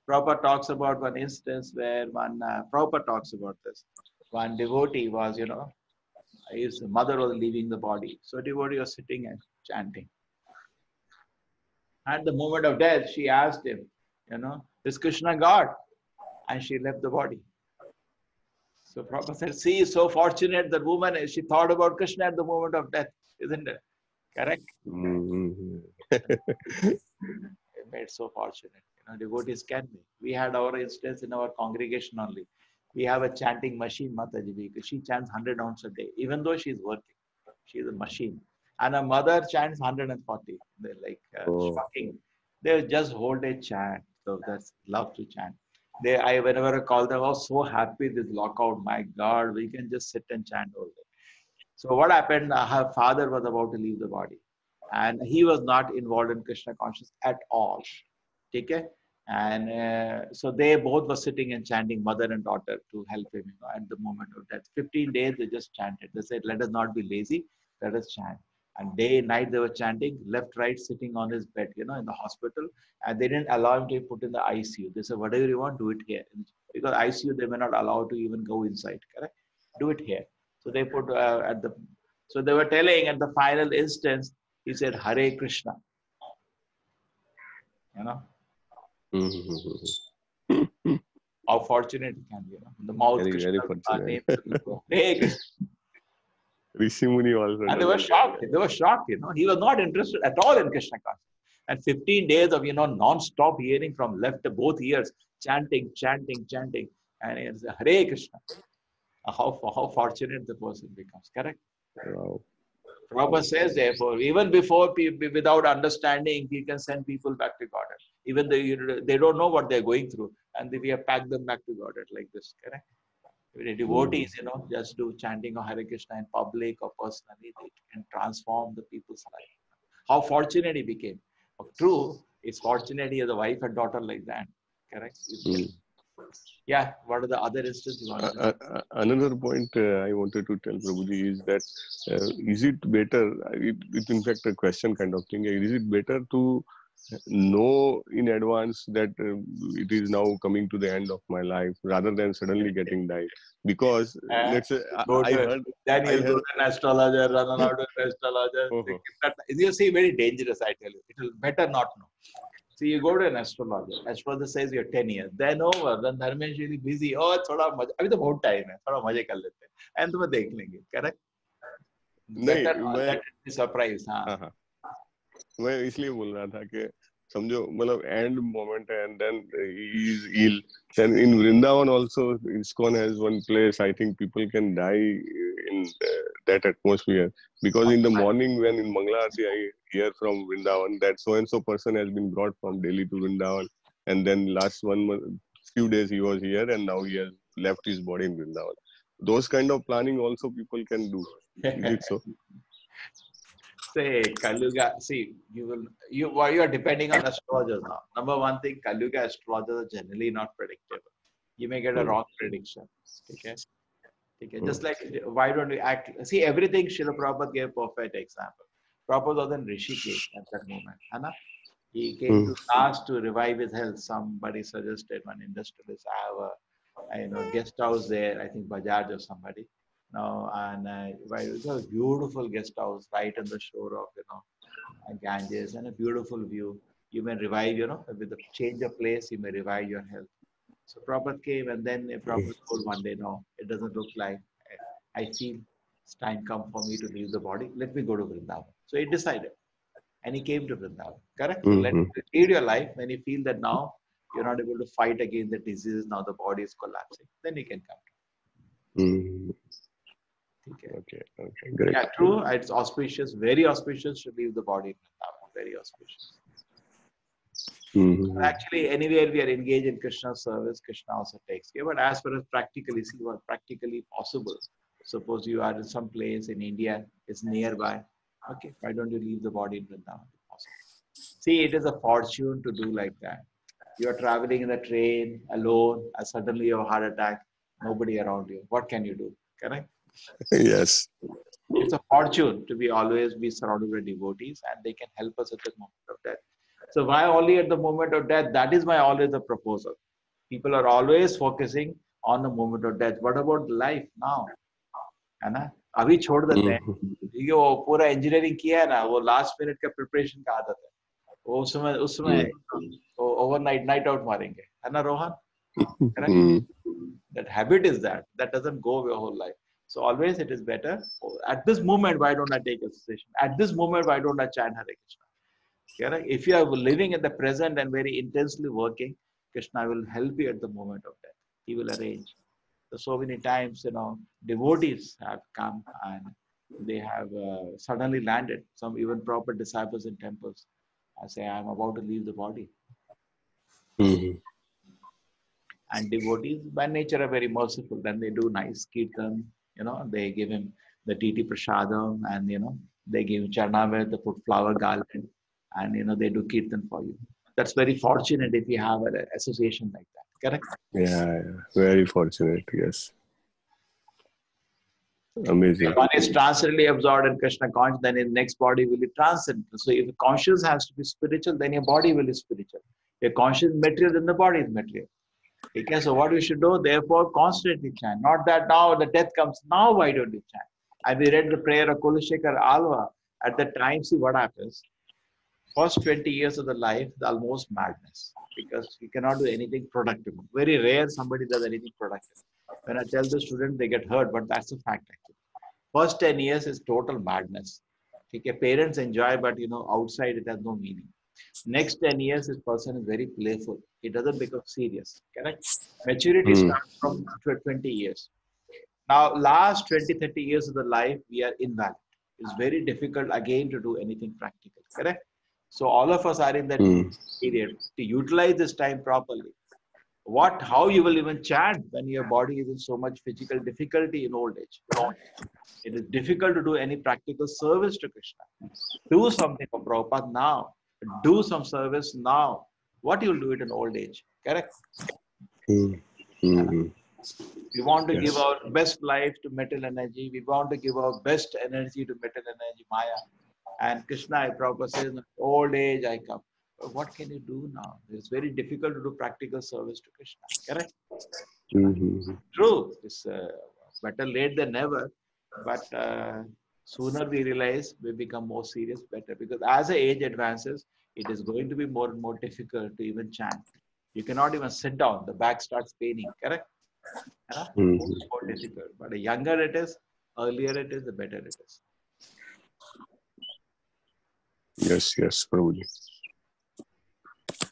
Prabhupada talks about one instance where Prabhupada talks about this. One devotee was, his mother was leaving the body. So devotee was sitting and chanting. At the moment of death, she asked him, is Krishna God? And she left the body. So Prabhupada said, see, so fortunate that woman, she thought about Krishna at the moment of death, isn't it? Correct? It made so fortunate. Devotees can be. We had our instance in our congregation only. We have a chanting machine, Mataji, because she chants 100 rounds a day, even though she's working. She's a machine. And her mother chants 140. They're like shocking. They just hold a chant. So that's love to chant. Whenever I call them, I was so happy this lockout. My God, we can just sit and chant all day. So what happened? Her father was about to leave the body, and he was not involved in Krishna consciousness at all. Okay? And so they both were sitting and chanting, mother and daughter, to help him, at the moment of death. 15 days they just chanted. They said, let us not be lazy, let us chant. And day and night they were chanting, left, right, sitting on his bed, in the hospital. And they didn't allow him to be put in the ICU. They said, whatever you want, do it here. Because ICU, they may not allow to even go inside, correct? Do it here. So they put so they were telling at the final instance, he said, Hare Krishna. How fortunate it can be, the mouth Krishna, very fortunate. Hey, Krishna. Rishi Muni also. And they were shocked. They were shocked, He was not interested at all in Krishna consciousness. And 15 days of, non-stop hearing from left to both ears, chanting. And it's Hare Krishna. How fortunate the person becomes, correct? Wow. Prabhupada says, therefore, even before people, without understanding, he can send people back to Godhead. Even though they don't know what they're going through, and we have packed them back to Godhead like this, correct? The devotees, just do chanting of Hare Krishna in public or personally, they can transform the people's life. How fortunate he became. True, it's fortunate he has a wife and daughter like that, correct? Yeah, what are the other instances you want to another point I wanted to tell Prabhuji is that is it better, it's in fact a question kind of thing, is it better to know in advance that it is now coming to the end of my life rather than suddenly getting died? Because let's say I heard... Then you'll go to an astrologer, run out of an astrologer. You see, very dangerous, I tell you. It will better not know. So you go to an astrologer. Astrologer says you're 10 years. Then over. Then Dharmesh is really busy. Oh, thoda maja. Abhi to bahut time hai. Thoda maje kar lete. And tumhe dekh lenge. Correct? Better let it be surprise. हाँ. मैं इसलिए बोल रहा था कि समझो मतलब end moment and then he is ill. Then in Vrindavan also, ISKCON has one place. I think people can die in that atmosphere, because in the morning when in Mangalore I hear from Vrindavan that so and so person has been brought from Delhi to Vrindavan, and then last few days he was here and now he has left his body in Vrindavan. Those kind of planning also people can do. Is it so? Say Kalyuga. See, you are depending on astrologers now. Number one thing, Kalyuga astrologers are generally not predictable. You may get a wrong prediction. Okay. Just like, why don't we act? See, everything Srila Prabhupada gave perfect example. Prabhupada was in Rishikesh at that moment. Anna? He came to ask to revive his health. Somebody suggested, one industrialist, I have a guest house there. I think Bajaj or somebody. Now, and it was a beautiful guest house right on the shore of Ganges, and a beautiful view. You may revive, with the change of place, you may revive your health. So Prabhupada came, and then Prabhupada told one day, no, it doesn't look like I feel it's time come for me to leave the body. Let me go to Vrindavan. So he decided, and he came to Vrindavan. Correct? So let you lead your life when you feel that now you're not able to fight against the disease, now the body is collapsing, then you can come. Okay, great. Yeah, true. It's auspicious, very auspicious to leave the body in Vrindavan. Very auspicious. Actually, anywhere we are engaged in Krishna service, Krishna also takes care. But as far as practically, see what practically possible. Suppose you are in some place in India, it's nearby. Okay, why don't you leave the body in Vrindavan? See, it is a fortune to do like that. You are traveling in a train alone, and suddenly you have a heart attack, nobody around you. What can you do? Correct? Yes. It's a fortune to always be surrounded by devotees, and they can help us at the moment of death. So why only at the moment of death? That is my always the proposal. People are always focusing on the moment of death. What about life now? है ना? अभी छोड़ देते हैं. ये वो पूरा engineering किया है ना, वो लास्ट मिनट का प्रिपरेशन का आदत है. वो उसमें ओवरनाइट नाइट आउट मारेंगे, है ना Rohan? That habit is that doesn't go your whole life. So always it is better. At this moment, why don't I take association? At this moment, why don't I chant Hare Krishna? Yeah, if you are living in the present and very intensely working, Krishna will help you at the moment of death. He will arrange. So many times, devotees have come and they have suddenly landed. Some even proper disciples in temples. I say, I'm about to leave the body. Mhm. And devotees by nature are very merciful. Then they do nice kirtan, they give him the titi prasadam, and they give him charnavet, they put flower garland, and they do kirtan for you. That's very fortunate if you have an association like that. Correct? Yeah, very fortunate. Yes. Amazing. One is transcendently absorbed in Krishna conscious, then his next body will be transcendent. So if conscious has to be spiritual, then your body will be spiritual. Your conscious is material, then the body is material. Okay, so what we should do, therefore, constantly chant. Not that now the death comes, now why don't you chant? And we read the prayer of Kulashekar Alva. At the time, see what happens. First 20 years of the life, the almost madness. Because you cannot do anything productive. Very rare somebody does anything productive. When I tell the student, they get hurt, but that's a fact actually. First 10 years is total madness. Okay, parents enjoy, but outside it has no meaning. Next 10 years, this person is very playful. He doesn't become serious. Correct? Maturity starts from 20 years. Now, last 20, 30 years of the life, we are invalid. It's very difficult again to do anything practical. Correct? So all of us are in that period to utilize this time properly. How you will even chant when your body is in so much physical difficulty in old age. It is difficult to do any practical service to Krishna. Do something for Prabhupada now. Do some service now. What you'll do it in old age. Correct? Mm-hmm. We want to give our best life to metal energy. We want to give our best energy to metal energy, Maya. And Krishna, Prabhupada says, old age I come. But what can you do now? It's very difficult to do practical service to Krishna. Correct? Mm-hmm. True. It's better late than never. But sooner we realize we become more serious, better. Because as the age advances, it is going to be more and more difficult to even chant. You cannot even sit down. The back starts paining. Correct? It's more difficult. But the younger it is, earlier it is, the better it is. Yes, Prabhuji.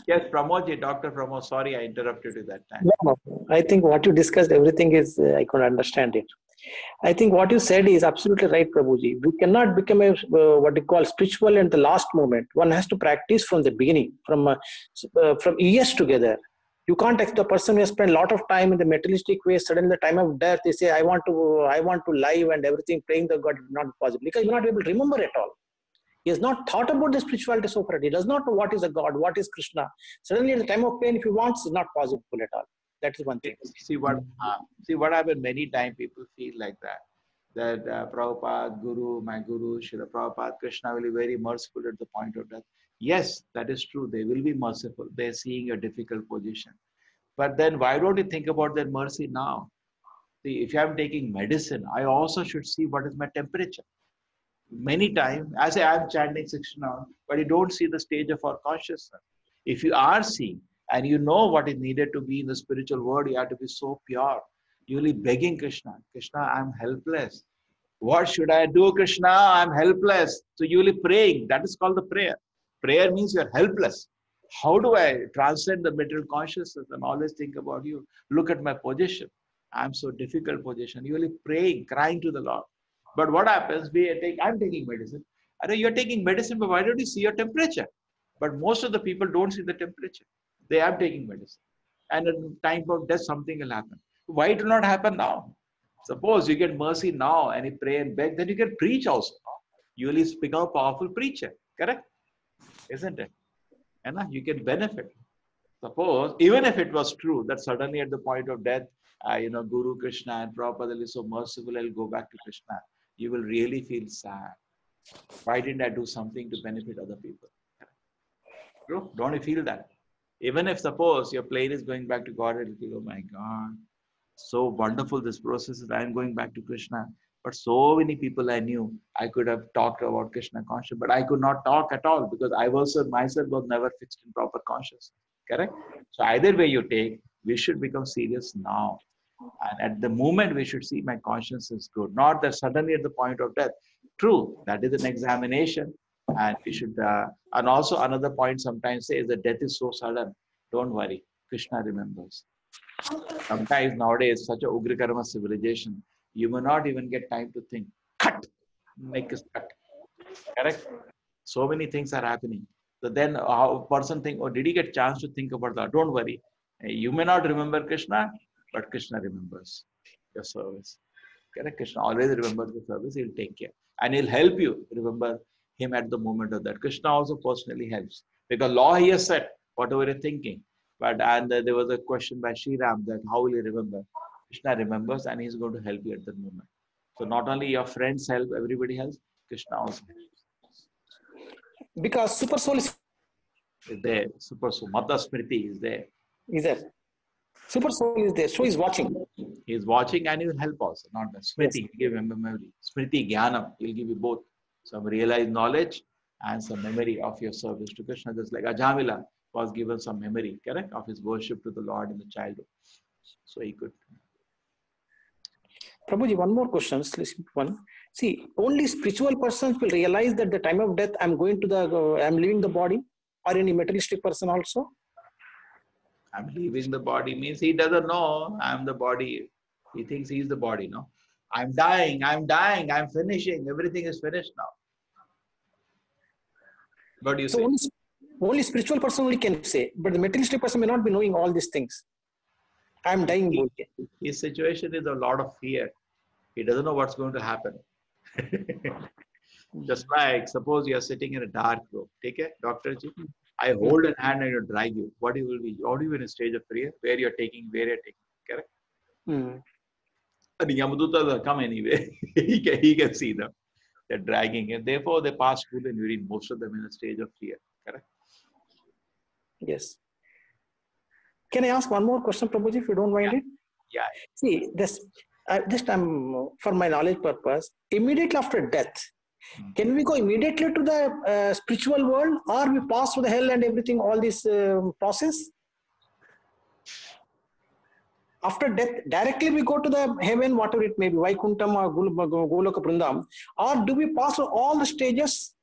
Yes, Pramodji, Dr. Pramod, sorry I interrupted you that time. No. I think what you discussed, everything is, I could understand it. I think what you said is absolutely right, Prabhuji. We cannot become a what you call spiritual in the last moment. One has to practice from the beginning, from years together. You can't expect a person who has spent a lot of time in the materialistic way. Suddenly, the time of death, they say, "I want to live," and everything. Praying to God is not possible because you're not able to remember at all. He has not thought about the spirituality so far. He does not know what is a God, what is Krishna. Suddenly, at the time of pain, if he wants, it's not possible at all. That is one thing. See what happened many times. People feel like that Prabhupada, my Guru, Srila Prabhupada, Krishna will be very merciful at the point of death. Yes, that is true. They will be merciful. They're seeing your difficult position. But then why don't you think about their mercy now? See, if I'm taking medicine, I also should see what is my temperature. Many times, I say I'm chanting 16 hours, but you don't see the stage of our consciousness. If you are seeing and you know what is needed to be in the spiritual world, you have to be so pure. You'll be begging Krishna, Krishna, I'm helpless. What should I do, Krishna? I'm helpless. So you'll be praying. That is called the prayer. Prayer means you're helpless. How do I transcend the material consciousness and always think about you? Look at my position. I'm so difficult position. You'll be praying, crying to the Lord. But what happens? I'm taking medicine. I know you're taking medicine, but why don't you see your temperature? But most of the people don't see the temperature. They are taking medicine. And at the time of death, something will happen. Why it will not happen now? Suppose you get mercy now and you pray and beg, then you can preach also. You will become a powerful preacher. Correct? Isn't it? And you can benefit. Suppose, even if it was true that suddenly at the point of death, Guru Krishna and Prabhupada is so merciful, I'll go back to Krishna. You will really feel sad. Why didn't I do something to benefit other people? True? Don't you feel that? Even if suppose your plane is going back to God, it'll feel, oh my God, so wonderful this process is. I'm going back to Krishna. But so many people I knew, I could have talked about Krishna consciousness, but I could not talk at all because I myself was never fixed in proper consciousness. Correct? So either way you take, we should become serious now. And at the moment we should see my conscience is good. Not that suddenly at the point of death. True, that is an examination. And we should, and also another point sometimes says that death is so sudden. Don't worry, Krishna remembers. Sometimes nowadays, such a Ugra Karma civilization, you may not even get time to think. Cut! Make a cut. Correct? So many things are happening. So then how person think, oh, did he get chance to think about that? Don't worry. You may not remember Krishna, but Krishna remembers your service. Correct? Krishna always remembers the service. He'll take care. And he'll help you remember him at the moment of that. Krishna also personally helps. Because law he has said, whatever you're thinking. But and there was a question by Sri Ram that how will he remember? Krishna remembers and he's going to help you at that moment. So not only your friends help, everybody helps, Krishna also Because super soul is there. Super soul. Mata Smriti is there. there. Super soul is there. So he's watching. He's watching and he will help also. Not that. Smriti, Yes. give him memory. Smriti, Jnanam, he'll give you both. Some realized knowledge and some memory of your service to Krishna. Just like Ajamila was given some memory, correct, of his worship to the Lord in the childhood. So he could. Prabhuji, one more question. Listen, one. See, only spiritual persons will realize that the time of death, I'm leaving the body, or any materialistic person also. I'm leaving the body means he doesn't know I'm the body. He thinks he's the body, no? I'm dying, I'm finishing, everything is finished now. What do you So say? only spiritual person only can say, but the materialistic person may not be knowing all these things. I'm dying. His situation is a lot of fear. He doesn't know what's going to happen. Just like, suppose you are sitting in a dark room. Take it, Doctor Ji. I hold a hand and you drag you. What you will be? Are you in a stage of fear? Where you're taking, correct? Hmm. And the Yamadutas come anyway. he can see them. They're dragging it. Therefore, they pass food and urine, most of them in a stage of fear. Correct? Yes. Can I ask one more question, Prabhuji, if you don't mind it? Yeah. See, this just for my knowledge purpose, immediately after death, can we go immediately to the spiritual world, or we pass through the hell and everything, all this process? After death, directly we go to the heaven, whatever it may be, Vaikuntham or Goloka Prindam, or do we pass through all the stages?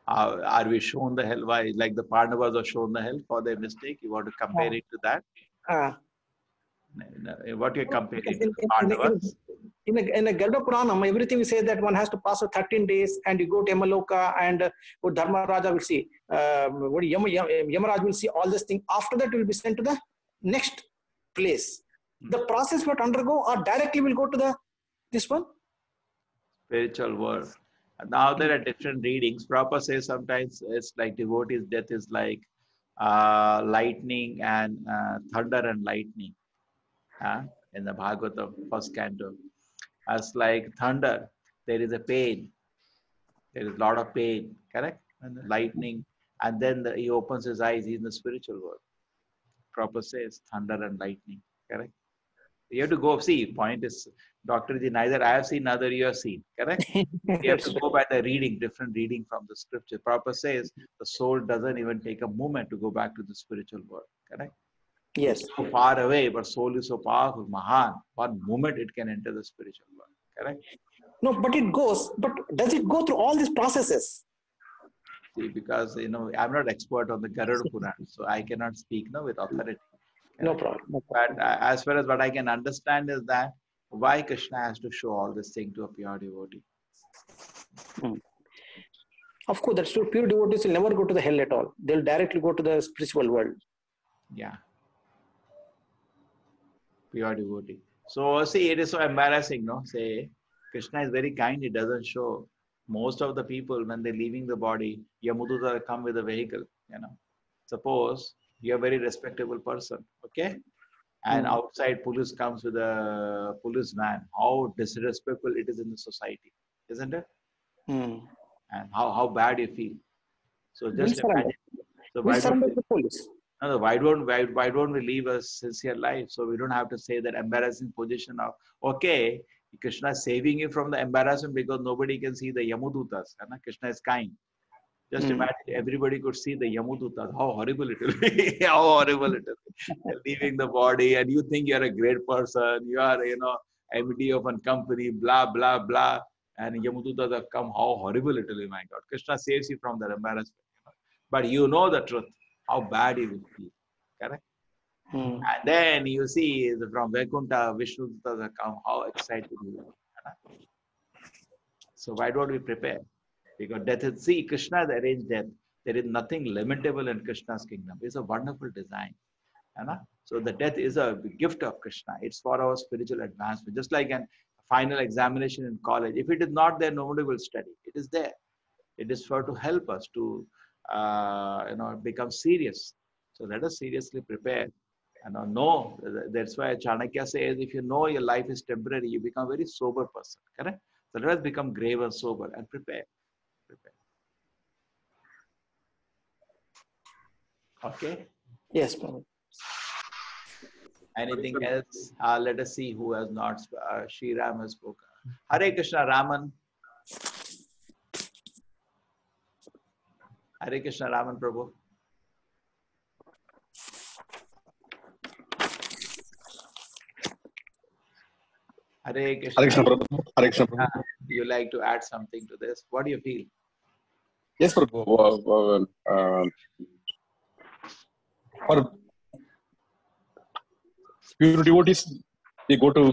Are we shown the hell? Why? Like the Pandavas are shown the hell for their mistake? You want to compare it to that? What you're comparing to the Pandavas? In a Garuda Puranam, everything we say that one has to pass for 13 days and you go to Yamaloka and what Dharmaraja will see, what Yamaraj will see all this thing. After that, you will be sent to the next place. The process what undergo or directly will go to this one? Spiritual world. Now there are different readings. Prabhupada says sometimes it's like devotees' death is like lightning and thunder and lightning. In the Bhagavad first canto. As like thunder, there is a pain. There is a lot of pain, correct? And the lightning, and then he opens his eyes, he's in the spiritual world. Prabhupada says thunder and lightning, correct? You have to go see. Point is, Dr. Ji, neither I have seen, neither you have seen. Correct? You have to go by the reading, different reading from the scripture. Prabhupada says the soul doesn't even take a moment to go back to the spiritual world. Correct? Yes. It's so far away, but soul is so powerful. Mahan. One moment it can enter the spiritual world. Correct? No, but it goes. But does it go through all these processes? See, because I'm not expert on the Garuda Puran, so I cannot speak with authority. No problem. No problem. But as far as what I can understand is that why Krishna has to show all this thing to a pure devotee. Of course, that's true. Pure devotees will never go to the hell at all. They'll directly go to the spiritual world. Yeah. Pure devotee. So see, it is so embarrassing, no? Say, Krishna is very kind. He doesn't show. Most of the people, when they're leaving the body, Yamuduta come with a vehicle, Suppose you're a very respectable person, okay? And outside police comes with a police van. How disrespectful it is in the society, isn't it? And how bad you feel. So just imagine. So why don't we live a sincere life? So we don't have to say that embarrassing position of, okay, Krishna is saving you from the embarrassment because nobody can see the Yamudutas. Krishna is kind. Just imagine everybody could see the Yamudutas. How horrible it will be. How horrible it will be. You're leaving the body and you think you're a great person. You are, MD of a company, blah, blah, blah. And Yamudutas have come. How horrible it will be, my God. Krishna saves you from that embarrassment. But you know the truth. How bad you will feel. Correct? Hmm. And then you see from Vaikuntha, Vishnu Dutta come, how excited you are. So why don't we prepare? Because death is, see, Krishna has arranged death. There is nothing lamentable in Krishna's kingdom. It's a wonderful design. So the death is a gift of Krishna. It's for our spiritual advancement. Just like a final examination in college. If it is not there, nobody will study. It is there. It is for to help us to become serious. So let us seriously prepare. Know that's why Chanakya says, if you know your life is temporary, you become a very sober person. Correct? So let us become grave and sober and prepare. Okay. Yes, Prabhu. Anything else? Let us see who has not. Shri Ram has spoken. Hare Krishna, Raman. Hare Krishna, Raman Prabhu. Hare Krishna. Hare Krishna, Prabhu. Hare Krishna, Prabhu. You like to add something to this? What do you feel? Yes, Prabhu. For pure devotees, they go to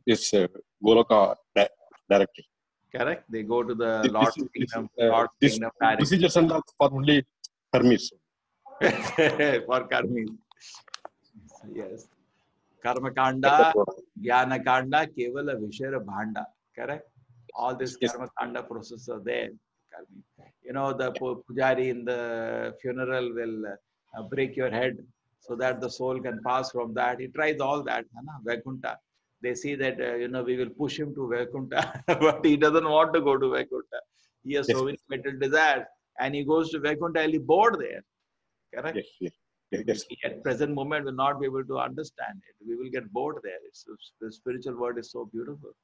this Goloka directly. Correct. They go to the Lord's kingdom. Lord's This kingdom directly. procedures are for only karmis. For karmis. Yes. Karma kanda, jnana kanda, kevala vishara bhanda. Correct. All this karma kanda process are there. The pujari in the funeral will break your head so that the soul can pass from that. He tries all that. Vaikuntha. They see that, we will push him to Vaikuntha, but he doesn't want to go to Vaikuntha. He has so many material desires, and he goes to Vaikuntha and he's bored there. Correct? Yes. At present moment, will not be able to understand it. We will get bored there. The spiritual word is so beautiful.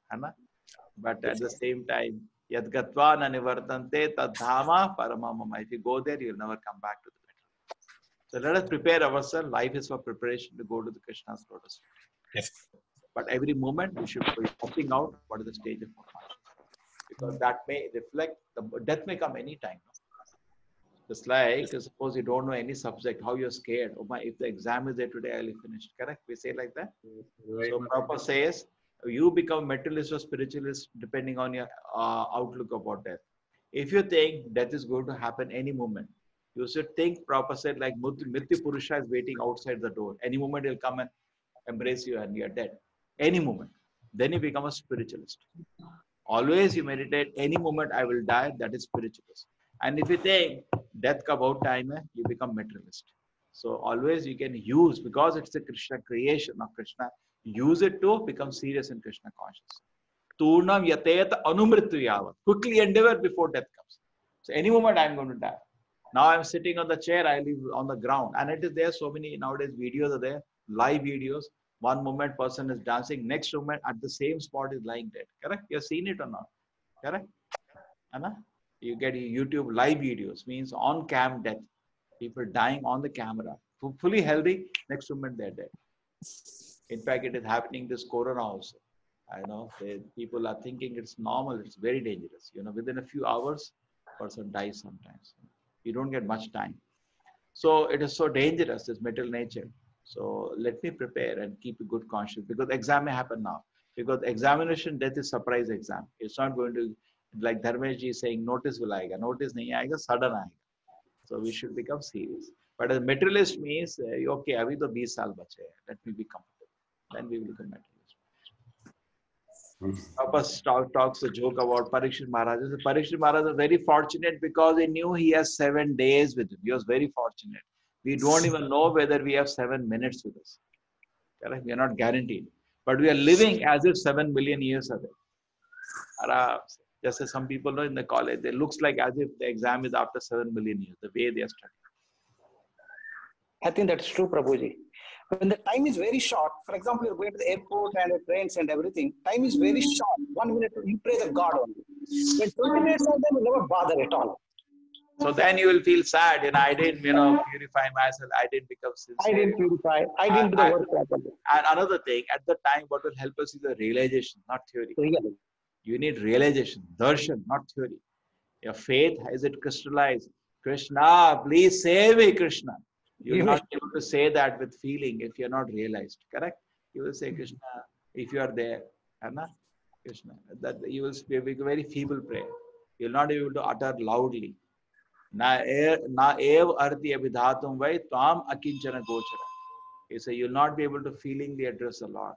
But at the same time, Yad gatva na nivartante tad dhama paramamama. If you go there, you'll never come back to the middle. So let us prepare ourselves. Life is for preparation to go to the Krishna's lotus. Yes. But every moment we should be opting out what is the stage of consciousness. Because that may reflect, death may come anytime. Just like, suppose you don't know any subject, how you're scared. Oh my, if the exam is there today, I'll be finished. Correct? We say like that. So Prabhupada says, you become materialist or spiritualist depending on your outlook about death. If you think death is going to happen any moment, you should think, Prabhupada said, like Mrityu Purusha is waiting outside the door. Any moment he'll come and embrace you and you're dead. Any moment. Then you become a spiritualist. Always you meditate, any moment I will die, that is spiritualist. And if you think death ka bahut time hai, you become materialist. So always you can use, because it's a Krishna creation of Krishna, use it to become serious in Krishna consciousness. Turnam yatayat anumrityu yavat. Quickly endeavor before death comes. So any moment I'm going to die. Now I'm sitting on the chair, I live on the ground. And it is there, so many nowadays videos are there, live videos. One moment person is dancing, next moment at the same spot is lying dead. Correct? You have seen it or not? Correct? Anna? You get YouTube live videos, means on cam death. People dying on the camera. Fully healthy, next moment they're dead. In fact, it is happening this corona also. I know people are thinking it's normal, it's very dangerous. Within a few hours, person dies sometimes. You don't get much time. So it is so dangerous, this material nature. So let me prepare and keep a good conscience, because exam may happen now. Because examination death is surprise exam. It's not going to, like Dharmesh ji is saying, notice will aayega. Notice nahi aayega, sudden aayega. So we should become serious. But as materialist means, okay, abhi to 20 saal bache hai. Let me be comfortable. Then we will become materialist. Papa talks a joke about Parikshit Maharaj. Parikshit Maharaj is very fortunate because he knew he has 7 days with him. He was very fortunate. We don't even know whether we have 7 minutes with us. Correct? We are not guaranteed. But we are living as if 7 million years are there. Just as some people know in the college, it looks like as if the exam is after 7 million years, the way they are studying. I think that's true, Prabhuji. When the time is very short, for example, you're going to the airport and the trains and everything, time is very short. 1 minute, you pray the God only. When 20 minutes are there, you never bother at all. So then you will feel sad, I didn't, purify myself. I didn't become sincere. I didn't purify. I didn't do the work properly. And another thing, at the time, what will help us is the realization, not theory. Really? You need realization, darshan, not theory. Your faith, is it crystallized? Krishna, please save me, Krishna. You will not be able to say that with feeling if you are not realized. Correct? You will say Krishna if you are there. Anna? Krishna. That you will speak a very feeble prayer. You will not be able to utter loudly. Na ev arti abhidhatum vai tvam akinchana gochara. So you will not be able to feelingly address the Lord.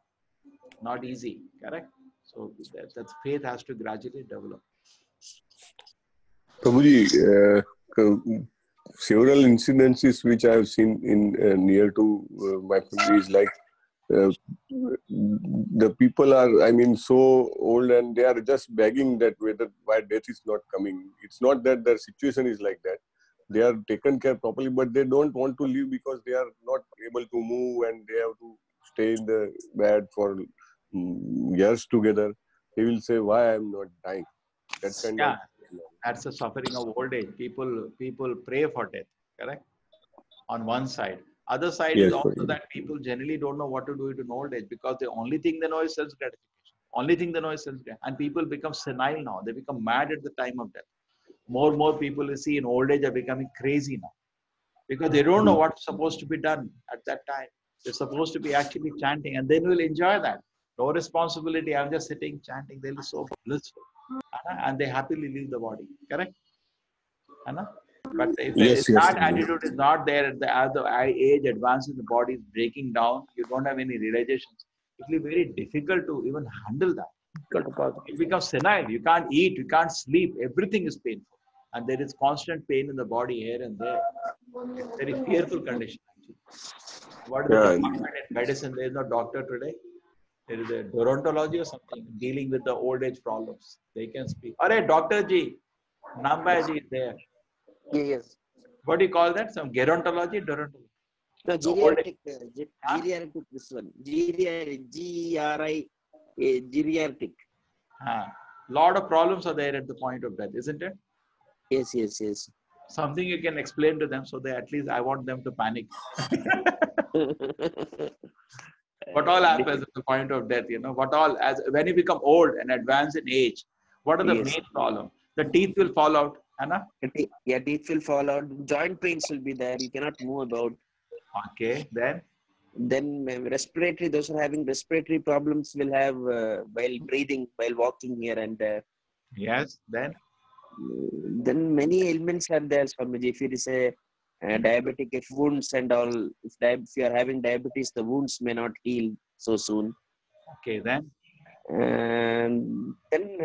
Not easy. Correct? So that faith has to gradually develop. Prabhuji, several incidences which I have seen in near to my family is like the people are, I mean, so old and they are just begging that why death is not coming. It's not that their situation is like that. They are taken care properly, but they don't want to live because they are not able to move and they have to stay in the bed for years together. They will say, why I am not dying? That kind of. That's the suffering of old age. People pray for death, correct? On one side. Other side is also that people generally don't know what to do in old age because the only thing they know is self-gratification. Only thing they know is self-gratification. And people become senile now. They become mad at the time of death. More people you see in old age are becoming crazy now. Because they don't know what's supposed to be done at that time. They're supposed to be actually chanting and they will enjoy that. No responsibility. I'm just sitting chanting. They'll be so blissful. And they happily leave the body. Correct? But if that attitude is not there as the age advances, the body is breaking down, you don't have any realizations, it will be very difficult to even handle that. It becomes senile. You can't eat, you can't sleep, everything is painful. And there is constant pain in the body here and there. It's a very fearful condition actually. What is the department in medicine? There is no doctor today. There is a gerontology or something dealing with the old age problems. They can speak. Alright, Dr. Ji, Namba Ji is there. Yes. What do you call that? Some gerontology? Gerontology. No, geriatric. Geriatric, this one. Geriatric. G-E-R-I. Geriatric. Lot of problems are there at the point of death, isn't it? Yes. Something you can explain to them so that at least I want them to panic. What all happens at the point of death, what all, as when you become old and advance in age, what are the main problems? The teeth will fall out, Anna? Yeah, teeth will fall out. Joint pains will be there. You cannot move about. Okay, then? Then respiratory, those who are having respiratory problems will have while breathing, while walking here and there. Yes, then? Then many ailments are there, Swamiji. If it is a diabetic, if wounds and all, if you are having diabetes, the wounds may not heal so soon. Okay, then? And then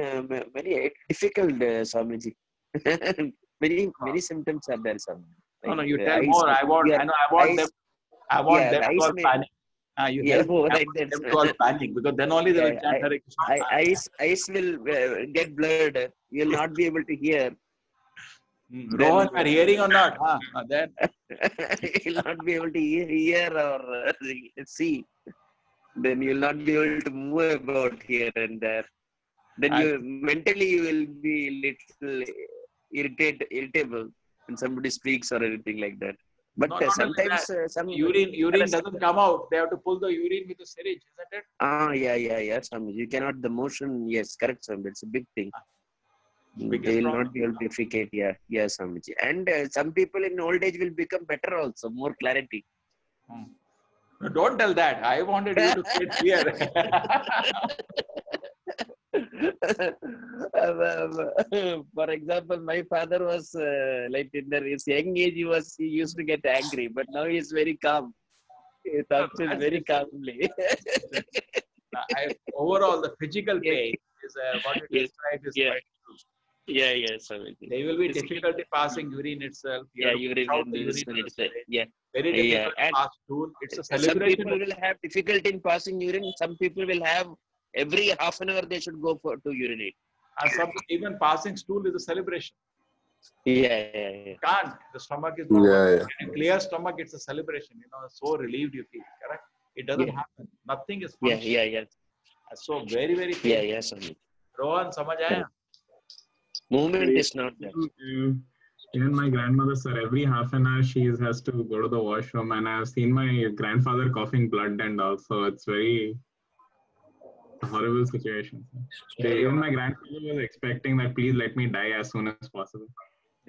very difficult, Swamiji. many symptoms are there, Swamiji. No, you tell more. I want them to all panic. You help them to all panic because then only they will chant Hare Krishna. Eyes will get blurred. You will not be able to hear. Rohan, you are hearing or not? Then you will not be able to hear or see. Then you will not be able to move about here and there. Then mentally you will be little irritable when somebody speaks or anything like that. But sometimes some urine doesn't come out. They have to pull the urine with a syringe, isn't it? Yeah. You cannot. The motion, yes, correct, Swamiji. It's a big thing. They will not be able to defecate. Yeah, Swamiji. And some people in old age will become better also, more clarity. No, don't tell that. I wanted you to say it here. For example, my father was like in his young age, he used to get angry, but now he is very calm. He talks very calmly. Overall, the physical pain is what you described is quite true. Yes. There will be difficulty passing urine itself. Urine itself. Yeah. Very difficult to pass stool. It's a celebration. Some people will have difficulty in passing urine. Some people will have every half an hour they should go to urinate. And some even passing stool is a celebration. Yeah. Can't. The stomach is not. Clear stomach, it's a celebration. So relieved you feel. Correct? It doesn't happen. Nothing is functional. Yeah. So very painful. Yeah. Rohan, samajh aaya? Movement is not there. Even my grandmother, sir, every half an hour she has to go to the washroom, and I've seen my grandfather coughing blood and also it's very horrible situation. Even my grandfather was expecting that please let me die as soon as possible.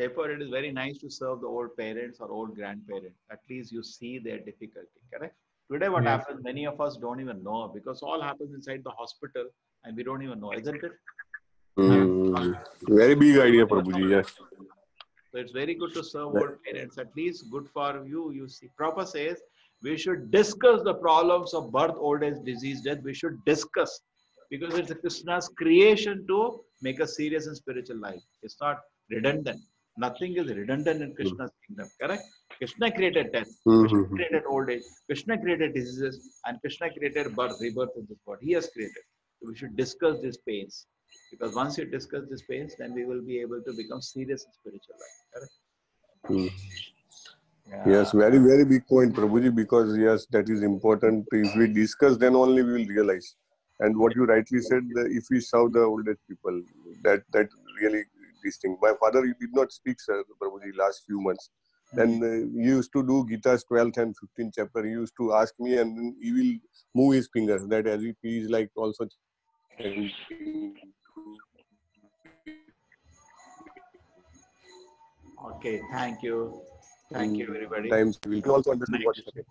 Therefore, it is very nice to serve the old parents or old grandparents. At least you see their difficulty, correct? Today, what Yes. happens, many of us don't even know because all happens inside the hospital and we don't even know, isn't it? Very big idea, Prabhuji. Yes. So it's very good to serve old parents. At least good for you. You see, Prabhupada says we should discuss the problems of birth, old age, disease, death. We should discuss because it's Krishna's creation to make us serious in spiritual life. It's not redundant. Nothing is redundant in Krishna's kingdom. Correct? Krishna created death. Krishna created old age. Krishna created diseases, and Krishna created birth, rebirth in this world. He has created. So we should discuss these pains. Because once you discuss these pains, then we will be able to become serious in spiritual life. Correct? Yeah. Yes, very, very big point, Prabhuji, because yes, that is important. If we discuss, then only we will realize. And what you rightly said, if we serve the old age people, that really this thing. My father did not speak, sir, Prabhuji, last few months. Then he used to do Gita's 12th and 15th chapter. He used to ask me, and then he will move his fingers. That as if he is like also chanting. Okay, thank you. Thank you, everybody. Times we can also understand what is happening.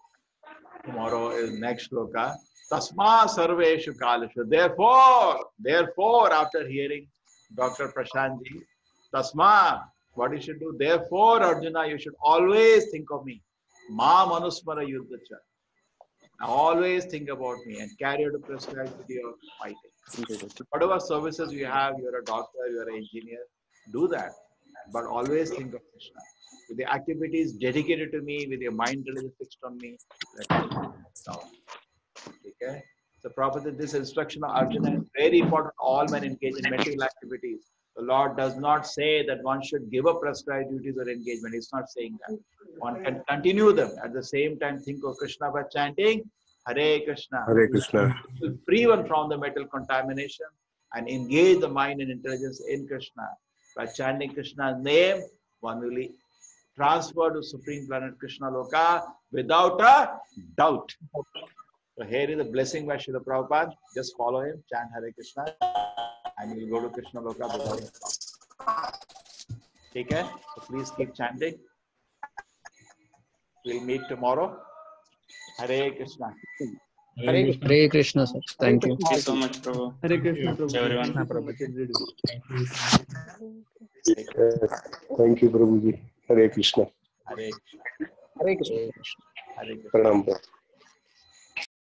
Tomorrow is next shloka. Tasma sarveshu kalashu. Therefore, after hearing Dr. Prashantji, Tasma, what you should do? Therefore, Arjuna, you should always think of me. Ma manusmara yuddhacha. Always think about me and carry out a prescribed of fighting. Whatever services you have, you're a doctor, you're an engineer, do that. But always think of Krishna. With the activities dedicated to me, with your mind really fixed on me, okay? So, Prabhupada, this instruction of Arjuna is very important. All men engage in material activities. The Lord does not say that one should give up prescribed duties or engagement. He's not saying that. One can continue them. At the same time, think of Krishna by chanting Hare Krishna. Hare Krishna. To free one from the mental contamination and engage the mind and intelligence in Krishna. By chanting Krishna's name, one will transfer to Supreme Planet Krishna Loka without a doubt. So here is a blessing by Srila Prabhupada. Just follow him, chant Hare Krishna, and you will go to Krishna Loka without a doubt. Okay? So please keep chanting. We'll meet tomorrow. Hare Krishna. Hare Krishna, sir. Thank you. Thank you so much, Prabhu. Hare Krishna, Prabhu. Everyone. Thank you, Prabhuji. Hare Krishna. Hare Krishna. Hare Krishna. Hare Krishna. Pranam.